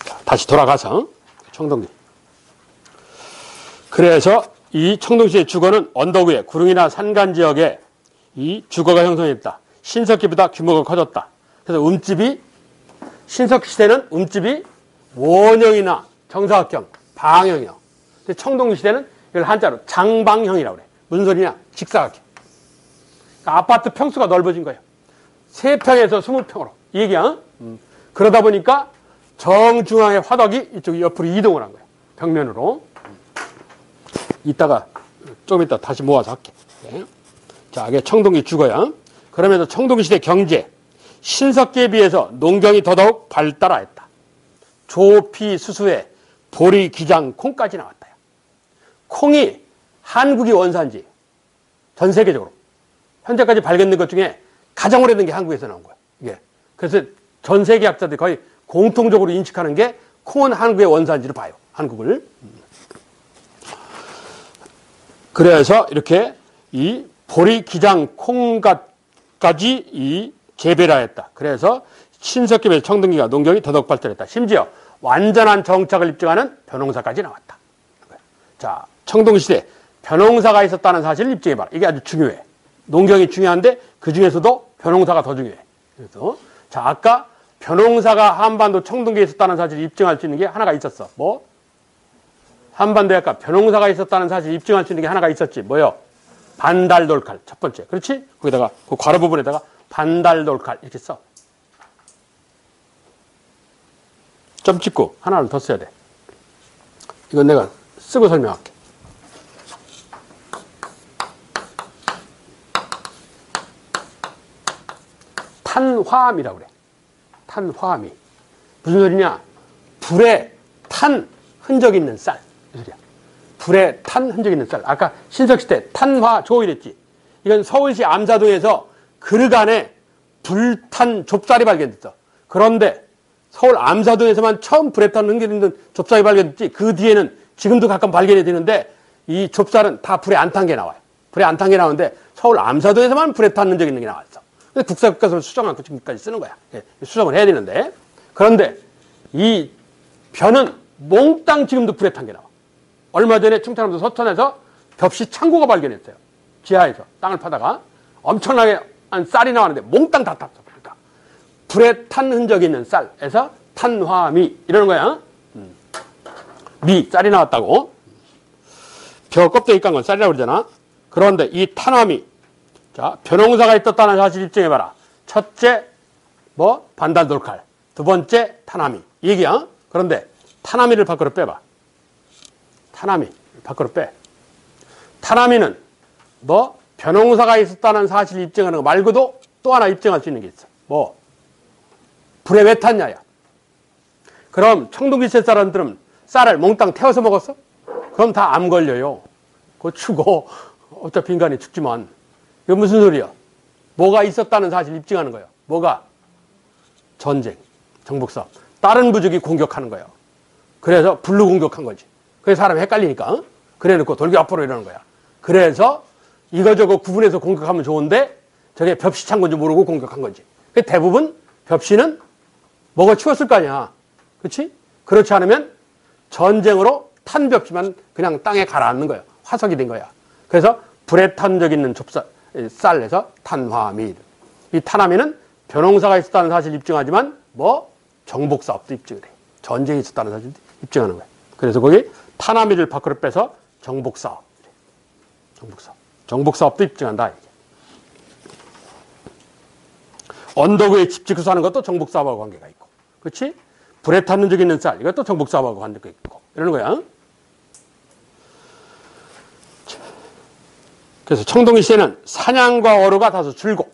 자, 다시 돌아가서 청동기. 그래서 이 청동시대의 주거는 언덕 위에 구릉이나 산간 지역에 이 주거가 형성했다. 신석기보다 규모가 커졌다. 그래서 신석시대는 음집이 원형이나 정사각형, 방형이요. 근데 청동시대는 이걸 한자로 장방형이라고 그래. 무슨 소리냐? 직사각형. 그러니까 아파트 평수가 넓어진 거예요. 3평에서 20평으로. 이 얘기야. 그러다 보니까 정중앙의 화덕이 이쪽 옆으로 이동을 한 거예요. 벽면으로. 조금 이따 다시 모아서 할게. 네. 자, 이게 청동기 주거야. 그러면서 청동시대 경제, 신석기에 비해서 농경이 더더욱 발달하였다. 조피, 수수에, 보리, 기장, 콩까지 나왔다. 콩이 한국이 원산지, 전 세계적으로. 현재까지 발견된 것 중에 가장 오래된 게 한국에서 나온 거야. 이게. 그래서 전 세계 학자들이 거의 공통적으로 인식하는 게 콩은 한국의 원산지로 봐요. 한국을. 그래서 이렇게 이 보리, 기장, 콩까지 이 재배를 하였다. 그래서 신석기의 청동기가 농경이 더더욱 발달했다. 심지어 완전한 정착을 입증하는 벼농사까지 나왔다. 자, 청동시대 벼농사가 있었다는 사실을 입증해봐라. 이게 아주 중요해. 농경이 중요한데 그 중에서도 벼농사가 더 중요해. 그래서 자, 아까 벼농사가 한반도 청동기에 있었다는 사실을 입증할 수 있는 게 하나가 있었어. 뭐? 한반도에 아까 벼농사가 있었다는 사실을 입증할 수 있는 게 하나가 있었지. 뭐요? 반달돌칼. 첫 번째. 그렇지? 거기다가 그 괄호 부분에다가 반달돌칼 이렇게 써. 점 찍고 하나를 더 써야 돼. 이건 내가 쓰고 설명할게. 탄화암이라고 그래. 탄화암이. 무슨 소리냐? 불에 탄 흔적 있는 쌀. 이 소리야. 불에 탄 흔적 있는 쌀. 아까 신석시대 탄화조 이랬지. 이건 서울시 암사동에서 그릇 안에 불탄 좁쌀이 발견됐어. 그런데 서울 암사동에서만 처음 불에 탄 흔적 있는 좁쌀이 발견됐지. 그 뒤에는 지금도 가끔 발견이 되는데 이 좁쌀은 다 불에 안 탄 게 나와요. 불에 안 탄 게 나오는데 서울 암사동에서만 불에 탄 흔적 있는 게 나왔어. 그래서 국사교과서를 수정하고 지금까지 쓰는 거야. 예, 수정을 해야 되는데. 그런데 이 벼는 몽땅 지금도 불에 탄 게 나와. 얼마 전에 충청남도 서천에서 벽시 창고가 발견했어요. 지하에서 땅을 파다가 엄청나게 한 쌀이 나왔는데 몽땅 다 탔어. 그러니까 불에 탄 흔적이 있는 쌀에서 탄화미 이러는 거야. 쌀이 나왔다고. 벼 껍데기 깐 건 쌀이라고 그러잖아. 그런데 이 탄화미, 자, 벼농사가 있었다는 사실 입증해봐라. 첫째, 반달돌칼. 두 번째, 탄화미. 이 얘기야. 그런데 탄화미를 밖으로 빼봐. 탄화미 밖으로 빼. 탄화미는 벼농사가 있었다는 사실을 입증하는 거 말고도 또 하나 입증할 수 있는 게 있어. 불에 왜 탔냐야. 그럼 청동기세 사람들은 쌀을 몽땅 태워서 먹었어? 그럼 다 암 걸려요. 그거 죽어. 어차피 인간이 죽지만. 이거 무슨 소리야? 뭐가 있었다는 사실을 입증하는 거야. 뭐가? 전쟁, 정복사업. 다른 부족이 공격하는 거야. 그래서 불로 공격한 거지. 그래서 사람이 헷갈리니까. 그래 놓고 돌기 앞으로 이러는 거야. 그래서 이거저거 구분해서 공격하면 좋은데 저게 벽시 찬 건지 모르고 공격한 거지. 대부분 벽시는 뭐가 치웠을 거 아니야. 그렇지? 그렇지 않으면 전쟁으로 탄 벽시만 그냥 땅에 가라앉는 거야. 화석이 된 거야. 그래서 불에 탄 적 있는 쌀에서 탄화미. 이 탄화미는 벼농사가 있었다는 사실을 입증하지만 정복사업도 입증을 해. 전쟁이 있었다는 사실을 입증하는 거야. 그래서 거기 탄화미를 밖으로 빼서 정복사업. 정복사업도 입증한다. 언덕 위에 집 짓고 사는 것도 정복사업하고 관계가 있고. 그렇지? 불에 탄 적 있는 쌀. 이것도 정복사업하고 관계가 있고. 이러는 거야. 그래서 청동기 시대는 사냥과 어루가 다소 줄고,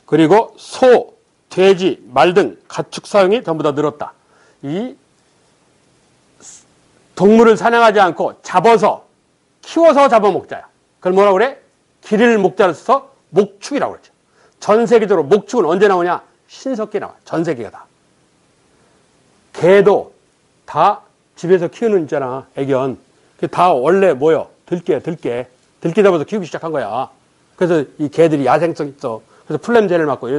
그리고 소, 돼지, 말 등 가축 사용이 전부 다 늘었다. 이 동물을 사냥하지 않고 잡아서 키워서 잡아먹자야. 그걸 뭐라고 그래? 기를 목자를 써서 목축이라고 그러죠. 전 세계적으로 목축은 언제 나오냐? 신석기에 나와. 전 세계가 다. 개도 다 집에서 키우는 있잖아. 애견. 그게 다 원래 뭐요? 들깨 잡아서 키우기 시작한 거야. 그래서 이 개들이 야생성 있어. 그래서 플렘제를 맞고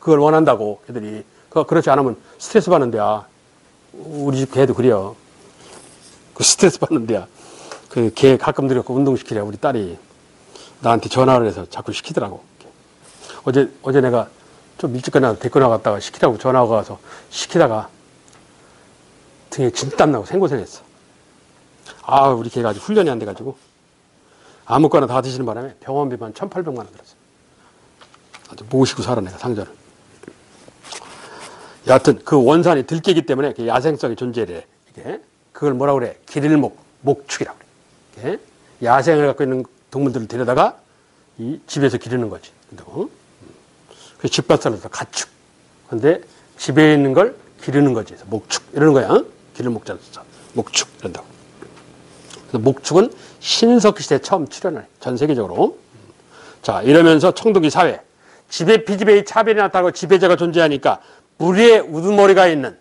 그걸 원한다고 애들이. 그렇지 않으면 스트레스 받는 데야. 우리 집 개도 그래요. 그 스트레스 받는 데야. 걔 가끔 들여고 운동시키려 우리 딸이 나한테 전화를 해서 자꾸 시키더라고. 어제 내가 좀 일찍 끝나서 데리고 나갔다가 시키라고 전화가 와서 시키다가 등에 진땀 나고 생고생했어. 우리 걔가 아직 훈련이 안 돼가지고 아무거나 다 드시는 바람에 병원비만 1,800만 원 들었어. 아주 모시고 살아 내가 상전을. 여하튼 그 원산이 들깨기 때문에 야생성이 존재해. 이게 그걸 뭐라 그래? 기릴목, 목축이라고 그래. 야생을 갖고 있는 동물들을 데려다가 이 집에서 기르는 거지. 그래서 집밭살에서 가축. 근데 집에 있는 걸 기르는 거지. 그래서 목축 이러는 거야. 기를 목자로 써. 목축 이런다고. 그래서 목축은 신석기 시대에 처음 출현을 해. 전 세계적으로. 자, 이러면서 청동기 사회. 지배 피지배의 차별이 나타나고 지배자가 존재하니까 무리의 우두머리가 있는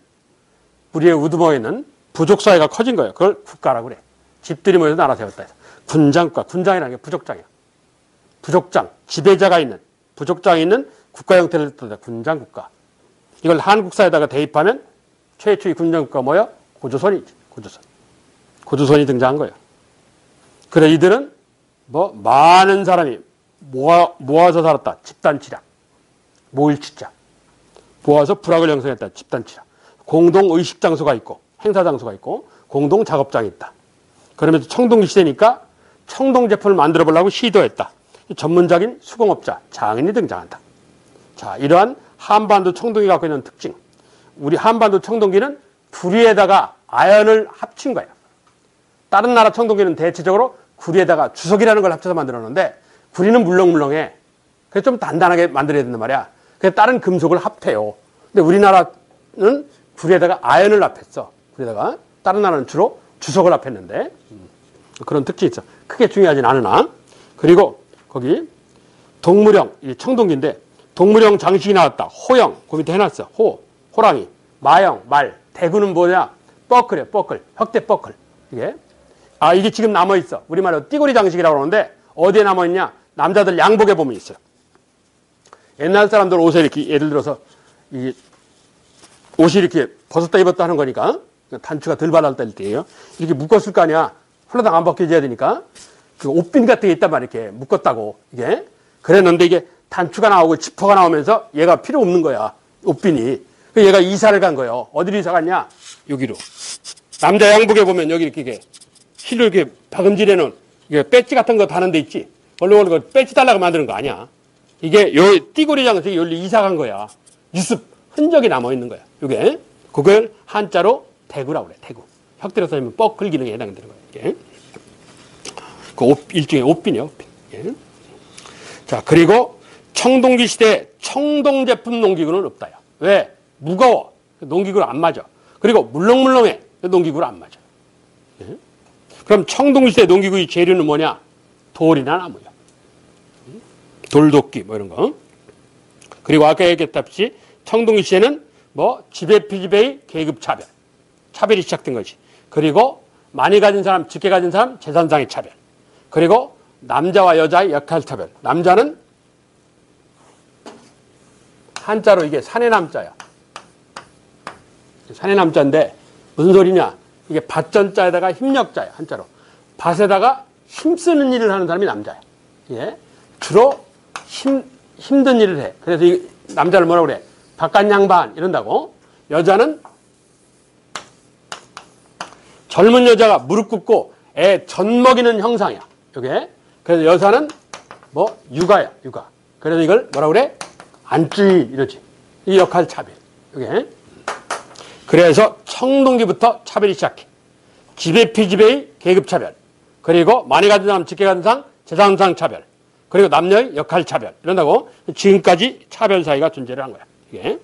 부족사회가 커진 거예요. 그걸 국가라고 그래. 집들이 모여서 나라 세웠다 해서. 군장국가. 군장이라는 게 부족장이야. 부족장. 지배자가 있는, 부족장이 있는 국가 형태를 뜻한다. 군장국가. 이걸 한국사에다가 대입하면 최초의 군장국가가 뭐야? 고조선이지. 고조선이 등장한 거예요. 그래, 이들은 많은 사람이 모아서 살았다. 집단치락. 모일치자. 모아서 불학을 형성했다. 집단치락. 공동 의식 장소가 있고, 행사 장소가 있고, 공동 작업장이 있다. 그러면서 청동기 시대니까 청동 제품을 만들어 보려고 시도했다. 전문적인 수공업자, 장인이 등장한다. 자, 이러한 한반도 청동기가 갖고 있는 특징. 우리 한반도 청동기는 구리에다가 아연을 합친 거예요. 다른 나라 청동기는 대체적으로 구리에다가 주석이라는 걸 합쳐서 만들었는데 구리는 물렁물렁해. 그래서 좀 단단하게 만들어야 된단 말이야. 그래서 다른 금속을 합해요. 근데 우리나라는 구리에다가 아연을 합했어. 구리에다가. 다른 나라는 주로 주석을 합했는데 그런 특징이 있어. 크게 중요하진 않으나. 그리고 거기 동물형, 이 청동기인데 동물형 장식이 나왔다. 호형, 그 밑에 해놨어. 호랑이, 마형, 말. 대구는 뭐냐? 뻐클이야, 뻐클. 혁대 뻐클. 이게 지금 남아있어. 우리말로 띠고리 장식이라고 그러는데 어디에 남아있냐? 남자들 양복에 보면 있어요. 옛날 사람들 옷에 이렇게 예를 들어서 이 옷이 이렇게 벗었다 입었다 하는 거니까 단추가 덜 발랄 때예요. 이렇게 묶었을 거 아니야. 홀라당 안 벗겨져야 되니까 그 옷빈 같은 게 있단 말이야. 이렇게 묶었다고 이게 그랬는데 이게 단추가 나오고 지퍼가 나오면서 얘가 필요 없는 거야. 옷빈이. 그래서 얘가 이사를 간 거예요. 어디로 이사 갔냐? 여기로. 남자 양복에 보면 여기 이렇게 실로 이렇게 박음질해 놓은 이게 배지 같은 거 다는 데 있지. 원래 그 배지 달라고 만드는 거 아니야. 이게 요 띠고리 장식이 여기 이사 간 거야. 유습 흔적이 남아 있는 거야. 요게 그걸 한자로 대구라고 그래. 대구. 혁대로 써면 뻐클 기능에 해당되는 거야. 이게. 일종의 옷빈이야. 옷빈. 예. 자, 그리고 청동기 시대 청동 제품 농기구는 없다요. 왜? 무거워. 농기구를 안 맞아. 그리고 물렁물렁해. 농기구를 안 맞아. 예. 그럼 청동기 시대 농기구의 재료는 뭐냐? 돌이나 나무야. 돌도끼 뭐 이런 거. 그리고 아까 얘기했다시피 청동기 시대는 지배 피지배의 계급 차별이 시작된 거지. 그리고 많이 가진 사람, 적게 가진 사람, 재산상의 차별. 그리고 남자와 여자의 역할 차별. 남자는 한자로 이게 사내남자야. 사내남자인데 무슨 소리냐? 이게 밭전자에다가 힘력자야. 한자로. 밭에다가 힘쓰는 일을 하는 사람이 남자야. 예? 주로 힘든 일을 해. 그래서 이 남자를 뭐라고 그래? 바깥 양반 이런다고. 여자는 젊은 여자가 무릎 꿇고 애 젖 먹이는 형상이야. 이게. 그래서 여자는 육아야. 육아. 그래서 이걸 뭐라고 그래? 안주인 이러지. 이 역할 차별. 이게. 그래서 청동기부터 차별이 시작해. 지배 피지배의 계급 차별. 그리고 많이 가진 사람, 적게 가진 사람, 재산상 차별. 그리고 남녀의 역할 차별. 이런다고 지금까지 차별 사회가 존재를 한 거야. 이게.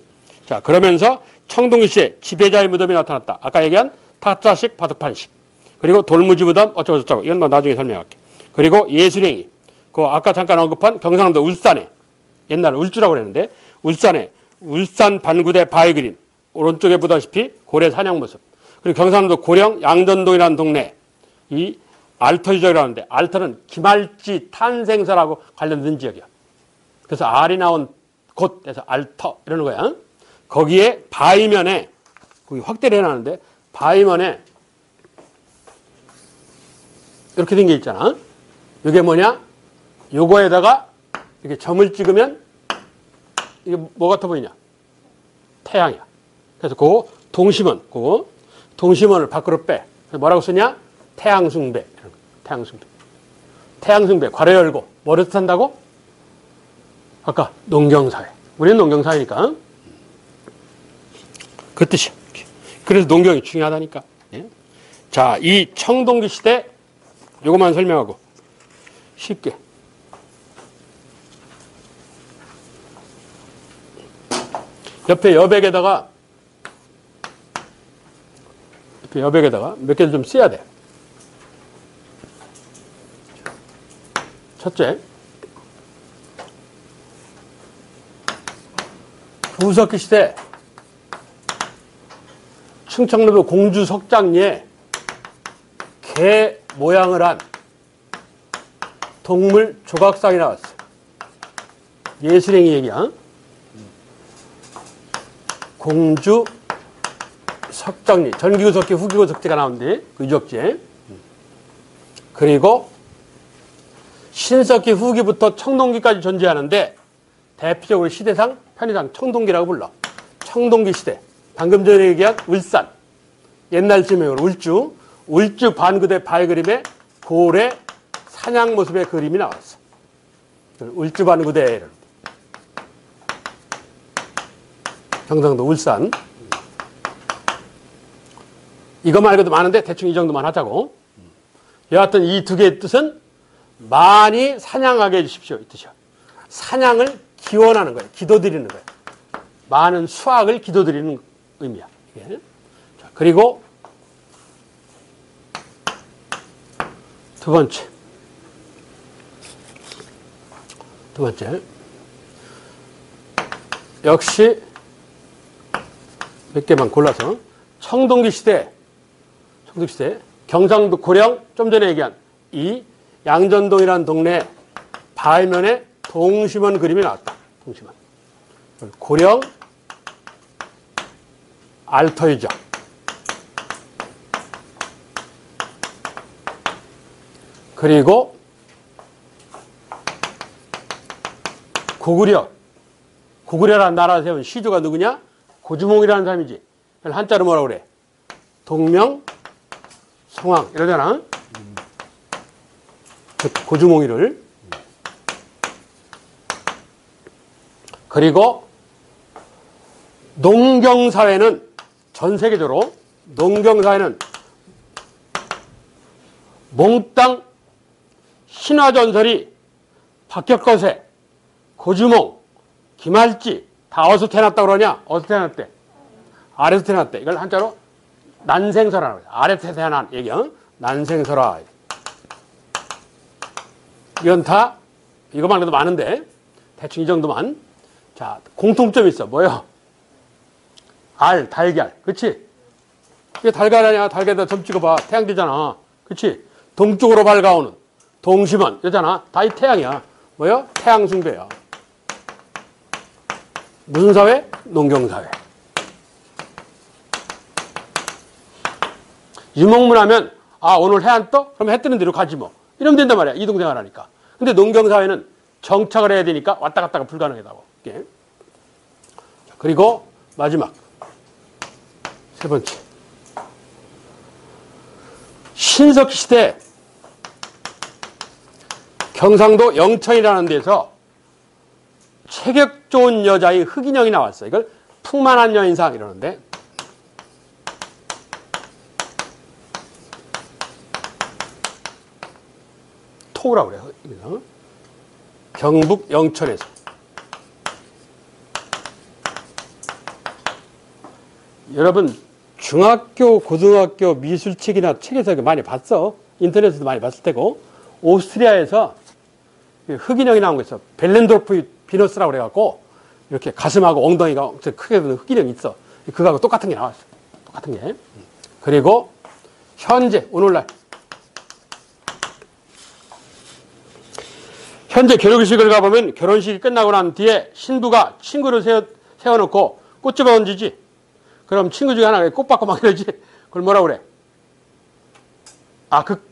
자, 그러면서 청동기 시대 지배자의 무덤이 나타났다. 아까 얘기한 타짜식, 바둑판식. 그리고 돌무지 무덤 어쩌고저쩌고. 이건 나중에 설명할게. 그리고 예술행위. 아까 잠깐 언급한 경상도 울산에 옛날 울주라고 그랬는데 울산에 울산 반구대 바위그림. 오른쪽에 보다시피 고래 사냥 모습. 그리고 경상도 고령 양전동이라는 동네. 이 알터 지역이라고 하는데 알터는 기말지 탄생설하고 관련된 지역이야. 그래서 알이 나온 곳에서 알터 이러는 거야. 거기에 바위면에 거기 확대를 해놨는데 바위면에 이렇게 된 게 있잖아. 이게 뭐냐? 요거에다가 이렇게 점을 찍으면 이게 뭐 같아 보이냐? 태양이야. 그래서 그 동심원을 밖으로 빼. 뭐라고 쓰냐? 태양숭배. 태양숭배. 태양숭배. 괄호 열고. 뭐를 뜻한다고? 아까 농경사회. 우리는 농경사회니까. 그 뜻이야. 그래서 농경이 중요하다니까. 예? 자, 이 청동기 시대 요것만 설명하고 쉽게. 옆에 여백에다가 몇 개를 좀 써야 돼. 첫째, 구석기 시대 충청남도 공주 석장리에 개 모양을 한 동물 조각상이 나왔어. 예술행위 얘기야. 공주 석장리, 전기구석기, 후기구석지가 나오는데 그 유적지에. 그리고 신석기 후기부터 청동기까지 존재하는데 대표적으로 시대상, 편의상 청동기라고 불러. 청동기 시대. 방금 전에 얘기한 울산. 옛날 지명으로 울주 반구대 발그림에 고래 사냥 모습의 그림이 나왔어. 울주 반구대. 경상도 울산. 이거 말고도 많은데 대충 이 정도만 하자고. 여하튼 이 두 개의 뜻은 많이 사냥하게 해주십시오. 이 뜻이야. 사냥을 기원하는 거예요. 기도드리는 거예요. 많은 수확을 기도드리는 의미야. 이게. 자, 그리고 두 번째. 역시 몇 개만 골라서 청동기 시대 경상도 고령 좀 전에 얘기한 이 양전동이라는 동네 발면에 동심원 그림이 나왔다. 동심원. 고령 알터이죠. 그리고 고구려라는 나라를 세운 시주가 누구냐? 고주몽이라는 사람이지. 한자로 뭐라고 그래? 동명, 성왕 이러잖아. 고주몽이를. 그리고 농경사회는 전 세계적으로 농경사회는 몽땅 신화전설이 박격거세, 고주몽, 김할지 다 어디서 태어났다고 그러냐? 어디서 태어났대? 아래에서 태어났대. 이걸 한자로 난생설화라고 해요. 아래에서 태어난 얘기야. 난생설화. 이건 다 이거만 해도 많은데 대충 이 정도만. 자, 공통점이 있어. 뭐요? 알, 달걀. 그치? 이게 달걀 아니야? 달걀에다 점 찍어봐. 태양 되잖아. 그치? 동쪽으로 밝아오는 동심원. 이러잖아. 다 이 태양이야. 뭐요? 태양 숭배야. 무슨 사회? 농경사회. 유목문 하면, 아, 오늘 해 안 떠? 그럼 해 뜨는 대로 가지 뭐. 이러면 된단 말이야. 이동생활 하니까. 근데 농경사회는 정착을 해야 되니까 왔다 갔다가 불가능하다고. 이게. 그리고 마지막. 세 번째. 신석기 시대 경상도 영천이라는 데서 체격 좋은 여자의 흑인형이 나왔어요. 이걸 풍만한 여인상 이러는데 토우라고 그래요. 경북 영천에서. 여러분 중학교, 고등학교 미술책이나 책에서 많이 봤어. 인터넷에도 많이 봤을 테고. 오스트리아에서 흑인형이 나온 거 있어. 벨렌도르프 비너스라고 그래갖고 이렇게 가슴하고 엉덩이가 크게 든 흑인형이 있어. 그거하고 똑같은 게 나왔어. 똑같은 게. 그리고 현재 오늘날 현재 결혼식을 가보면 결혼식이 끝나고 난 뒤에 신부가 친구를 세워놓고 꽃집어 던지지. 그럼 친구 중에 하나가 꽃 받고 막 이러지. 그걸 뭐라고 그래?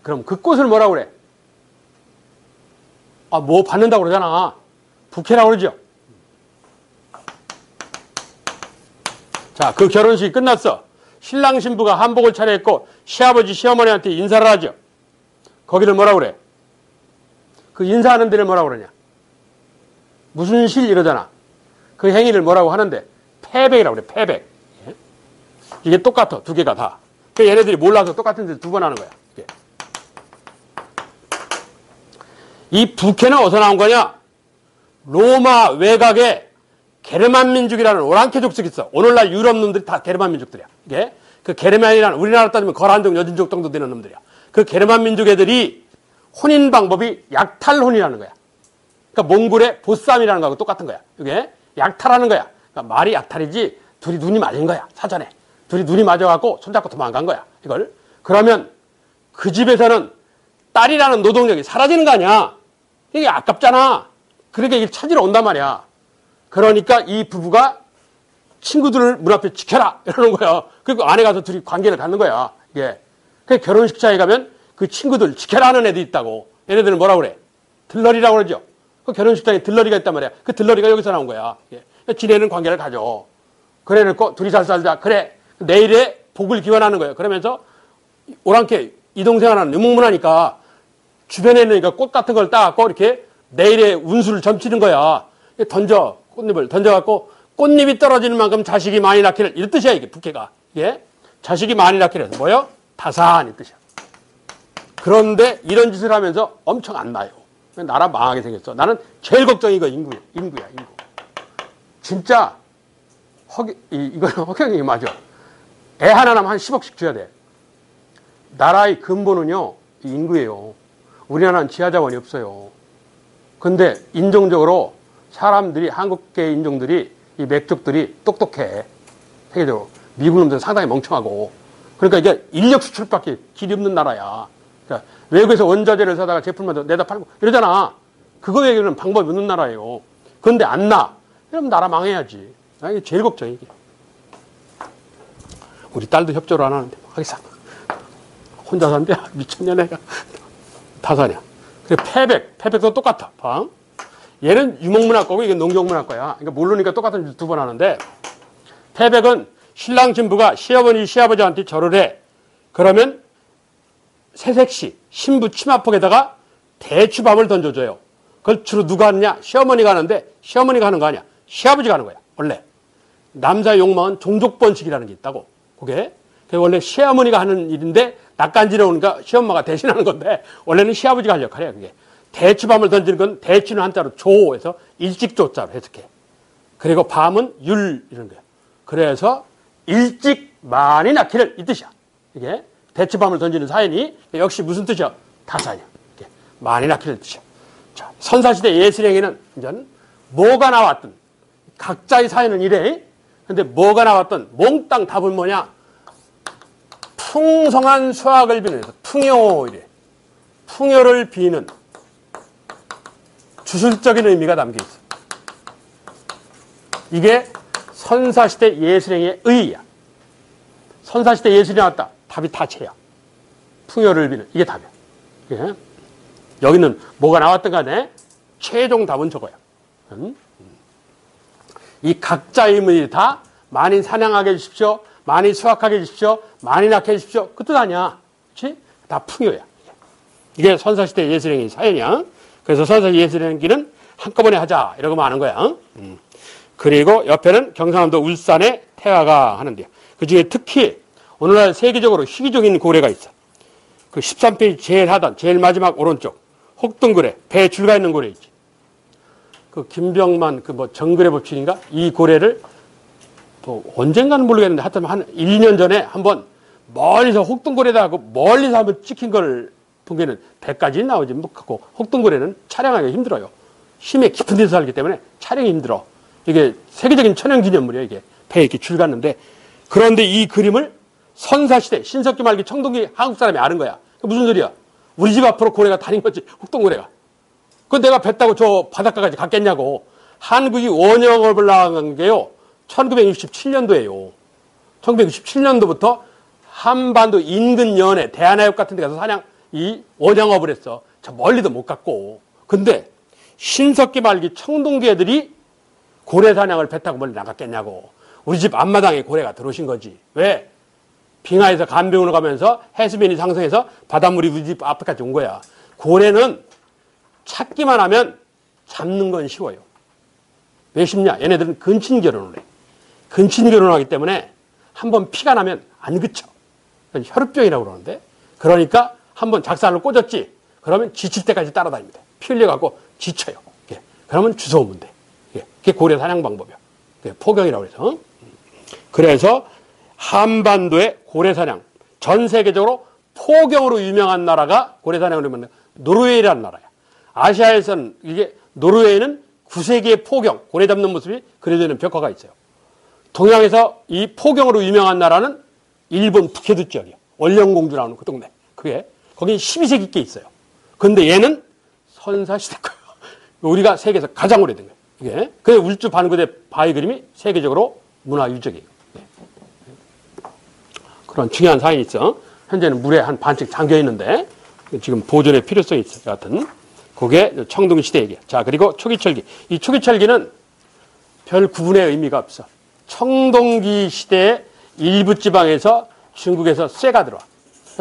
그럼 그 꽃을 뭐라고 그래? 뭐 받는다고 그러잖아. 부케라고 그러죠. 자, 그 결혼식이 끝났어. 신랑 신부가 한복을 차려입고 시아버지 시어머니한테 인사를 하죠. 거기를 뭐라고 그래? 그 인사하는 데를 뭐라고 그러냐? 무슨 실 이러잖아. 그 행위를 뭐라고 하는데 패백이라고 그래. 패백. 이게 똑같아. 두 개가 다. 그 얘네들이 몰라서 똑같은 데 두 번 하는 거야. 이게. 이 부케는 어디서 나온 거냐? 로마 외곽에 게르만 민족이라는 오랑캐 족속이 있어. 오늘날 유럽 놈들이 다 게르만 민족들이야. 이게 그 게르만이라는 우리나라 따지면 거란족, 여진족 정도 되는 놈들이야. 그 게르만 민족 애들이 혼인 방법이 약탈혼이라는 거야. 그러니까 몽골의 보쌈이라는 거하고 똑같은 거야. 이게 약탈하는 거야. 그러니까 말이 약탈이지 둘이 눈이 맞은 거야. 사전에. 둘이 눈이 맞아갖고 손잡고 도망간 거야. 이걸. 그러면 그 집에서는 딸이라는 노동력이 사라지는 거 아니야. 이게 아깝잖아. 그러니까 이걸 찾으러 온단 말이야. 그러니까 이 부부가 친구들을 문 앞에 지켜라 이러는 거야. 그리고 안에 가서 둘이 관계를 갖는 거야. 이게. 그 결혼식장에 가면 그 친구들 지켜라 하는 애들이 있다고. 얘네들은 뭐라고 그래? 들러리라고 그러죠. 그 결혼식장에 들러리가 있단 말이야. 그 들러리가 여기서 나온 거야. 지내는 관계를 가져. 그래 놓고 둘이 잘 살자. 그래. 내일의 복을 기원하는 거예요. 그러면서 오랑캐 이동생활하는 유목문화니까 주변에 있는 꽃 같은 걸 따갖고 이렇게 내일의 운수를 점치는 거야. 던져. 꽃잎을 던져갖고 꽃잎이 떨어지는 만큼 자식이 많이 낳기를. 이런 뜻이야. 이게 부캐가. 이게 자식이 많이 낳기를. 뭐요? 다산 이 뜻이야. 그런데 이런 짓을 하면서 엄청 안 나요. 나라 망하게 생겼어. 나는 제일 걱정이 이거 인구야. 인구. 진짜 이거는 허경영이 맞아. 애 하나 나면 한 10억씩 줘야 돼. 나라의 근본은요, 인구예요. 우리나라는 지하자원이 없어요. 근데 인종적으로 사람들이, 한국계 인종들이, 이 맥족들이 똑똑해. 세계적으로. 미국 놈들은 상당히 멍청하고. 그러니까 이게 인력 수출밖에 길이 없는 나라야. 그러니까 외국에서 원자재를 사다가 제품을 내다 팔고 이러잖아. 그거 얘기는 방법이 없는 나라예요. 그런데 안 나. 그럼 나라 망해야지. 이게 제일 걱정이 이게. 우리 딸도 협조를 안 하는데 하겠어. 혼자 산대. 미쳤냐 내가. 다 사냐. 그래 패백도 똑같아. 봐. 얘는 유목문화 거고 이게 농경문화 거야. 그러니까 모르니까 똑같은 짓 두 번 하는데 패백은 신랑 신부가 시어머니 시아버지한테 절을 해. 그러면 새색시 신부 치마폭에다가 대추밥을 던져줘요. 그걸 주로 누가 하느냐? 시어머니가 하는데 시어머니가 하는 거 아니야. 시아버지가 하는 거야. 원래. 남자의 욕망은 종족번식이라는 게 있다고. 그게 원래 시어머니가 하는 일인데 낯간지러우니까 시엄마가 대신하는 건데 원래는 시아버지가 할 역할이야. 그게. 대추밤을 던지는 건 대추는 한자로 조해서 일찍조자로 해석해. 그리고 밤은 율 이런 거야. 그래서 일찍 많이 낳기를 이 뜻이야. 이게 대추밤을 던지는 사연이 역시 무슨 뜻이야? 다사냐. 많이 낳기를 뜻이야. 자, 선사시대 예술행위는 이제는 뭐가 나왔든 각자의 사연은 이래. 근데 뭐가 나왔든 몽땅 답은 뭐냐? 풍성한 수확을 비는 풍요 이래. 풍요를 비는 주술적인 의미가 담겨 있어. 이게 선사시대 예술행위의 의의야. 선사시대 예술이 나왔다. 답이 다채야. 풍요를 비는 이게 답이야. 예? 여기는 뭐가 나왔든 간에 최종 답은 저거야. 이 각자의 의문이 다 많이 사냥하게 해주십시오. 많이 수확하게 해주십시오. 많이 낳게 해주십시오. 그 뜻 아니야. 그렇지? 다 풍요야. 이게 선사시대 예술행위 사연이야. 그래서 선사시대 예술행위는 한꺼번에 하자 이러고 많은 거야. 그리고 옆에는 경상남도 울산의 태화가 하는데요. 그중에 특히 오늘날 세계적으로 희귀적인 고래가 있어. 그 13페이지 제일 마지막 오른쪽 혹등고래, 배에 줄가 있는 고래 있지. 그 김병만 정글의 법칙인가? 이 고래를 언젠가는 모르겠는데 하여튼 한 1, 2년 전에 한번 멀리서 혹등고래다 하고 멀리서 한번 찍힌 걸 본 게는 배까지 나오지 못하고 혹등고래는 촬영하기가 힘들어요. 힘에 깊은 데서 살기 때문에 촬영이 힘들어. 이게 세계적인 천연기념물이에요. 이게 배에 이렇게 줄 갔는데 그런데 이 그림을 선사시대 신석기 말기 청동기 한국 사람이 아는 거야. 무슨 소리야? 우리 집 앞으로 고래가 다닌 거지. 혹등고래가. 그 내가 배 타고 저 바닷가까지 갔겠냐고. 한국이 원형업을 나간 게요. 1967년도예요. 1967년도부터 한반도 인근 연해, 대한해협 같은 데 가서 이 원양업을 했어. 저 멀리도 못 갔고. 근데 신석기 말기 청동기 애들이 고래 사냥을 배 타고 멀리 나갔겠냐고. 우리 집 앞마당에 고래가 들어오신 거지. 왜? 빙하에서 간병으로 가면서 해수면이 상승해서 바닷물이 우리 집 앞에까지 온 거야. 고래는 찾기만 하면 잡는 건 쉬워요. 왜 쉽냐? 얘네들은 근친 결혼을 해. 근친 결혼을 하기 때문에 한번 피가 나면 안 그쳐. 혈흡병이라고 그러는데. 그러니까 한번 작살을 꽂았지. 그러면 지칠 때까지 따라다닙니다. 피 흘려갖고 지쳐요. 그러면 주워오면 돼. 그게 고래 사냥 방법이야. 포경이라고 해서. 그래서 한반도의 고래 사냥, 전 세계적으로 포경으로 유명한 나라가 고래 사냥으로 유명한 노르웨이라는 나라야. 아시아에서는 노르웨이는 9세기의 포경, 고래 잡는 모습이 그려져 있는 벽화가 있어요. 동양에서 이 포경으로 유명한 나라는 일본 북해도 지역이야. 원령공주 나오는 그 동네. 거기 12세기 께 있어요. 근데 얘는 선사시대 거예요. 우리가 세계에서 가장 오래된 거예요. 그 울주 반구대 바위 그림이 세계적으로 문화 유적이에요. 그런 중요한 사연이 있어. 현재는 물에 한 반씩 잠겨 있는데 지금 보존의 필요성이 있어. 여하튼 그게 청동 시대 얘기야. 자, 그리고 초기철기. 이 초기철기는 별 구분의 의미가 없어. 청동기 시대의 일부 지방에서 중국에서 쇠가 들어와.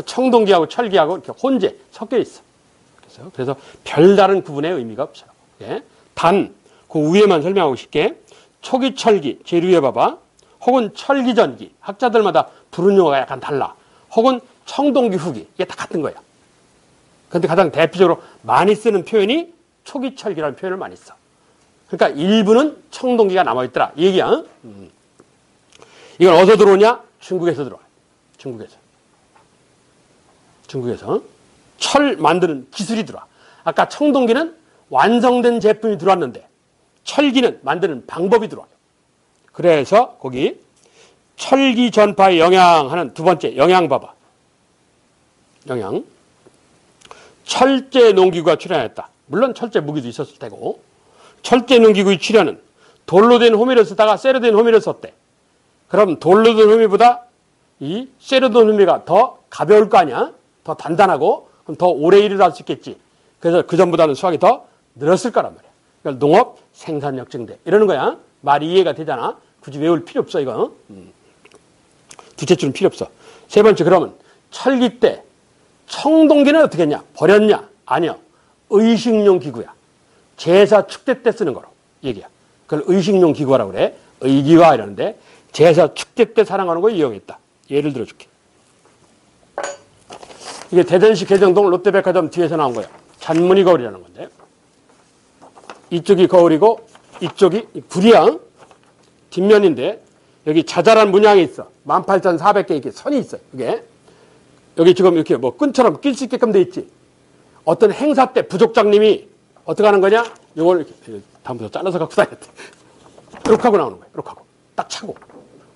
청동기하고 철기하고 이렇게 혼재 섞여 있어. 그래서 별다른 구분의 의미가 없어요. 단, 그 위에만 설명하고 싶게 초기철기 제일 위에 봐봐. 혹은 철기전기. 학자들마다 부르는 용어가 약간 달라. 혹은 청동기 후기. 이게 다 같은 거야. 그런데 가장 대표적으로 많이 쓰는 표현이 초기철기라는 표현을 많이 써. 그러니까 일부는 청동기가 남아있더라. 이 얘기야. 이건 어디서 들어오냐? 중국에서 들어와. 중국에서. 철 만드는 기술이 들어와. 아까 청동기는 완성된 제품이 들어왔는데 철기는 만드는 방법이 들어와요. 그래서 거기 철기 전파에 영향하는 두 번째 영향 봐봐. 영향. 철제 농기구가 출현했다. 물론 철제 무기도 있었을 테고 철제 농기구의 출현은 돌로 된 호미를 쓰다가 쇠로 된 호미를 썼대. 그럼 돌로 된 호미보다 이 쇠로 된 호미가 더 가벼울 거 아니야? 더 단단하고 그럼 더 오래 일을 할 수 있겠지. 그래서 그전보다는 수확이 더 늘었을 거란 말이야. 그러니까 농업 생산력 증대 이러는 거야. 말이 이해가 되잖아. 굳이 외울 필요 없어 이거. 두째 줄은 필요 없어. 세 번째 그러면 철기 때 청동기는 어떻게 했냐? 버렸냐? 아니요. 의식용 기구야. 제사 축제 때 쓰는 거로 얘기야. 그걸 의식용 기구라고 그래. 의기화 이러는데 제사 축제 때 사용하는 걸 이용했다. 예를 들어줄게. 이게 대전시 개정동 롯데백화점 뒤에서 나온 거야. 잔무늬 거울이라는 건데 이쪽이 거울이고 이쪽이 불이야. 뒷면인데 여기 자잘한 문양이 있어. 18,400개 이렇게 선이 있어. 이게 여기 지금 이렇게 뭐 끈처럼 낄 수 있게끔 돼 있지. 어떤 행사 때 부족장님이 어떻게 하는 거냐? 이걸 이렇게 다음부터 잘라서 갖고 다녔대. 이렇게 하고 나오는 거야. 이렇게 하고 딱 차고.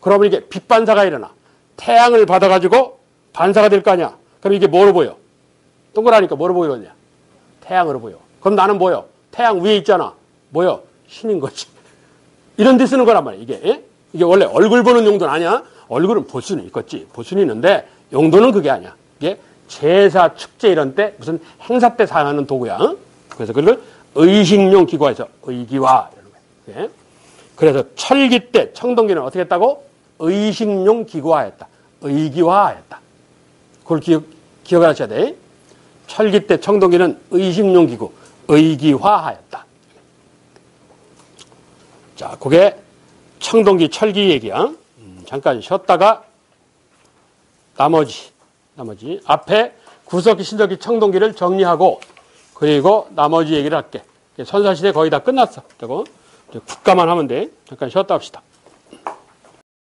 그러면 이게 빛 반사가 일어나. 태양을 받아가지고 반사가 될 거 아니야. 그럼 이게 뭐로 보여? 동그라니까 뭐로 보이겠냐? 태양으로 보여. 그럼 나는 뭐요? 태양 위에 있잖아. 뭐요? 신인 거지. 이런 데 쓰는 거란 말이야. 이게 원래 얼굴 보는 용도는 아니야. 얼굴은 볼 수는 있겠지. 볼 수는 있는데 용도는 그게 아니야. 이게 제사, 축제 이런 때 무슨 행사 때 사용하는 도구야. 그래서 그걸 의식용 기구에서 의기화 이러는 거야. 그래서 철기 때 청동기는 어떻게 했다고? 의식용 기구화했다. 의기화했다. 그걸 기억을 하셔야 돼. 철기 때 청동기는 의식용 기구, 의기화하였다. 자, 그게 청동기, 철기 얘기야. 잠깐 쉬었다가 나머지 앞에 구석기, 신석기, 청동기를 정리하고 그리고 나머지 얘기를 할게. 선사시대 거의 다 끝났어. 그리고 국가만 하면 돼. 잠깐 쉬었다 합시다.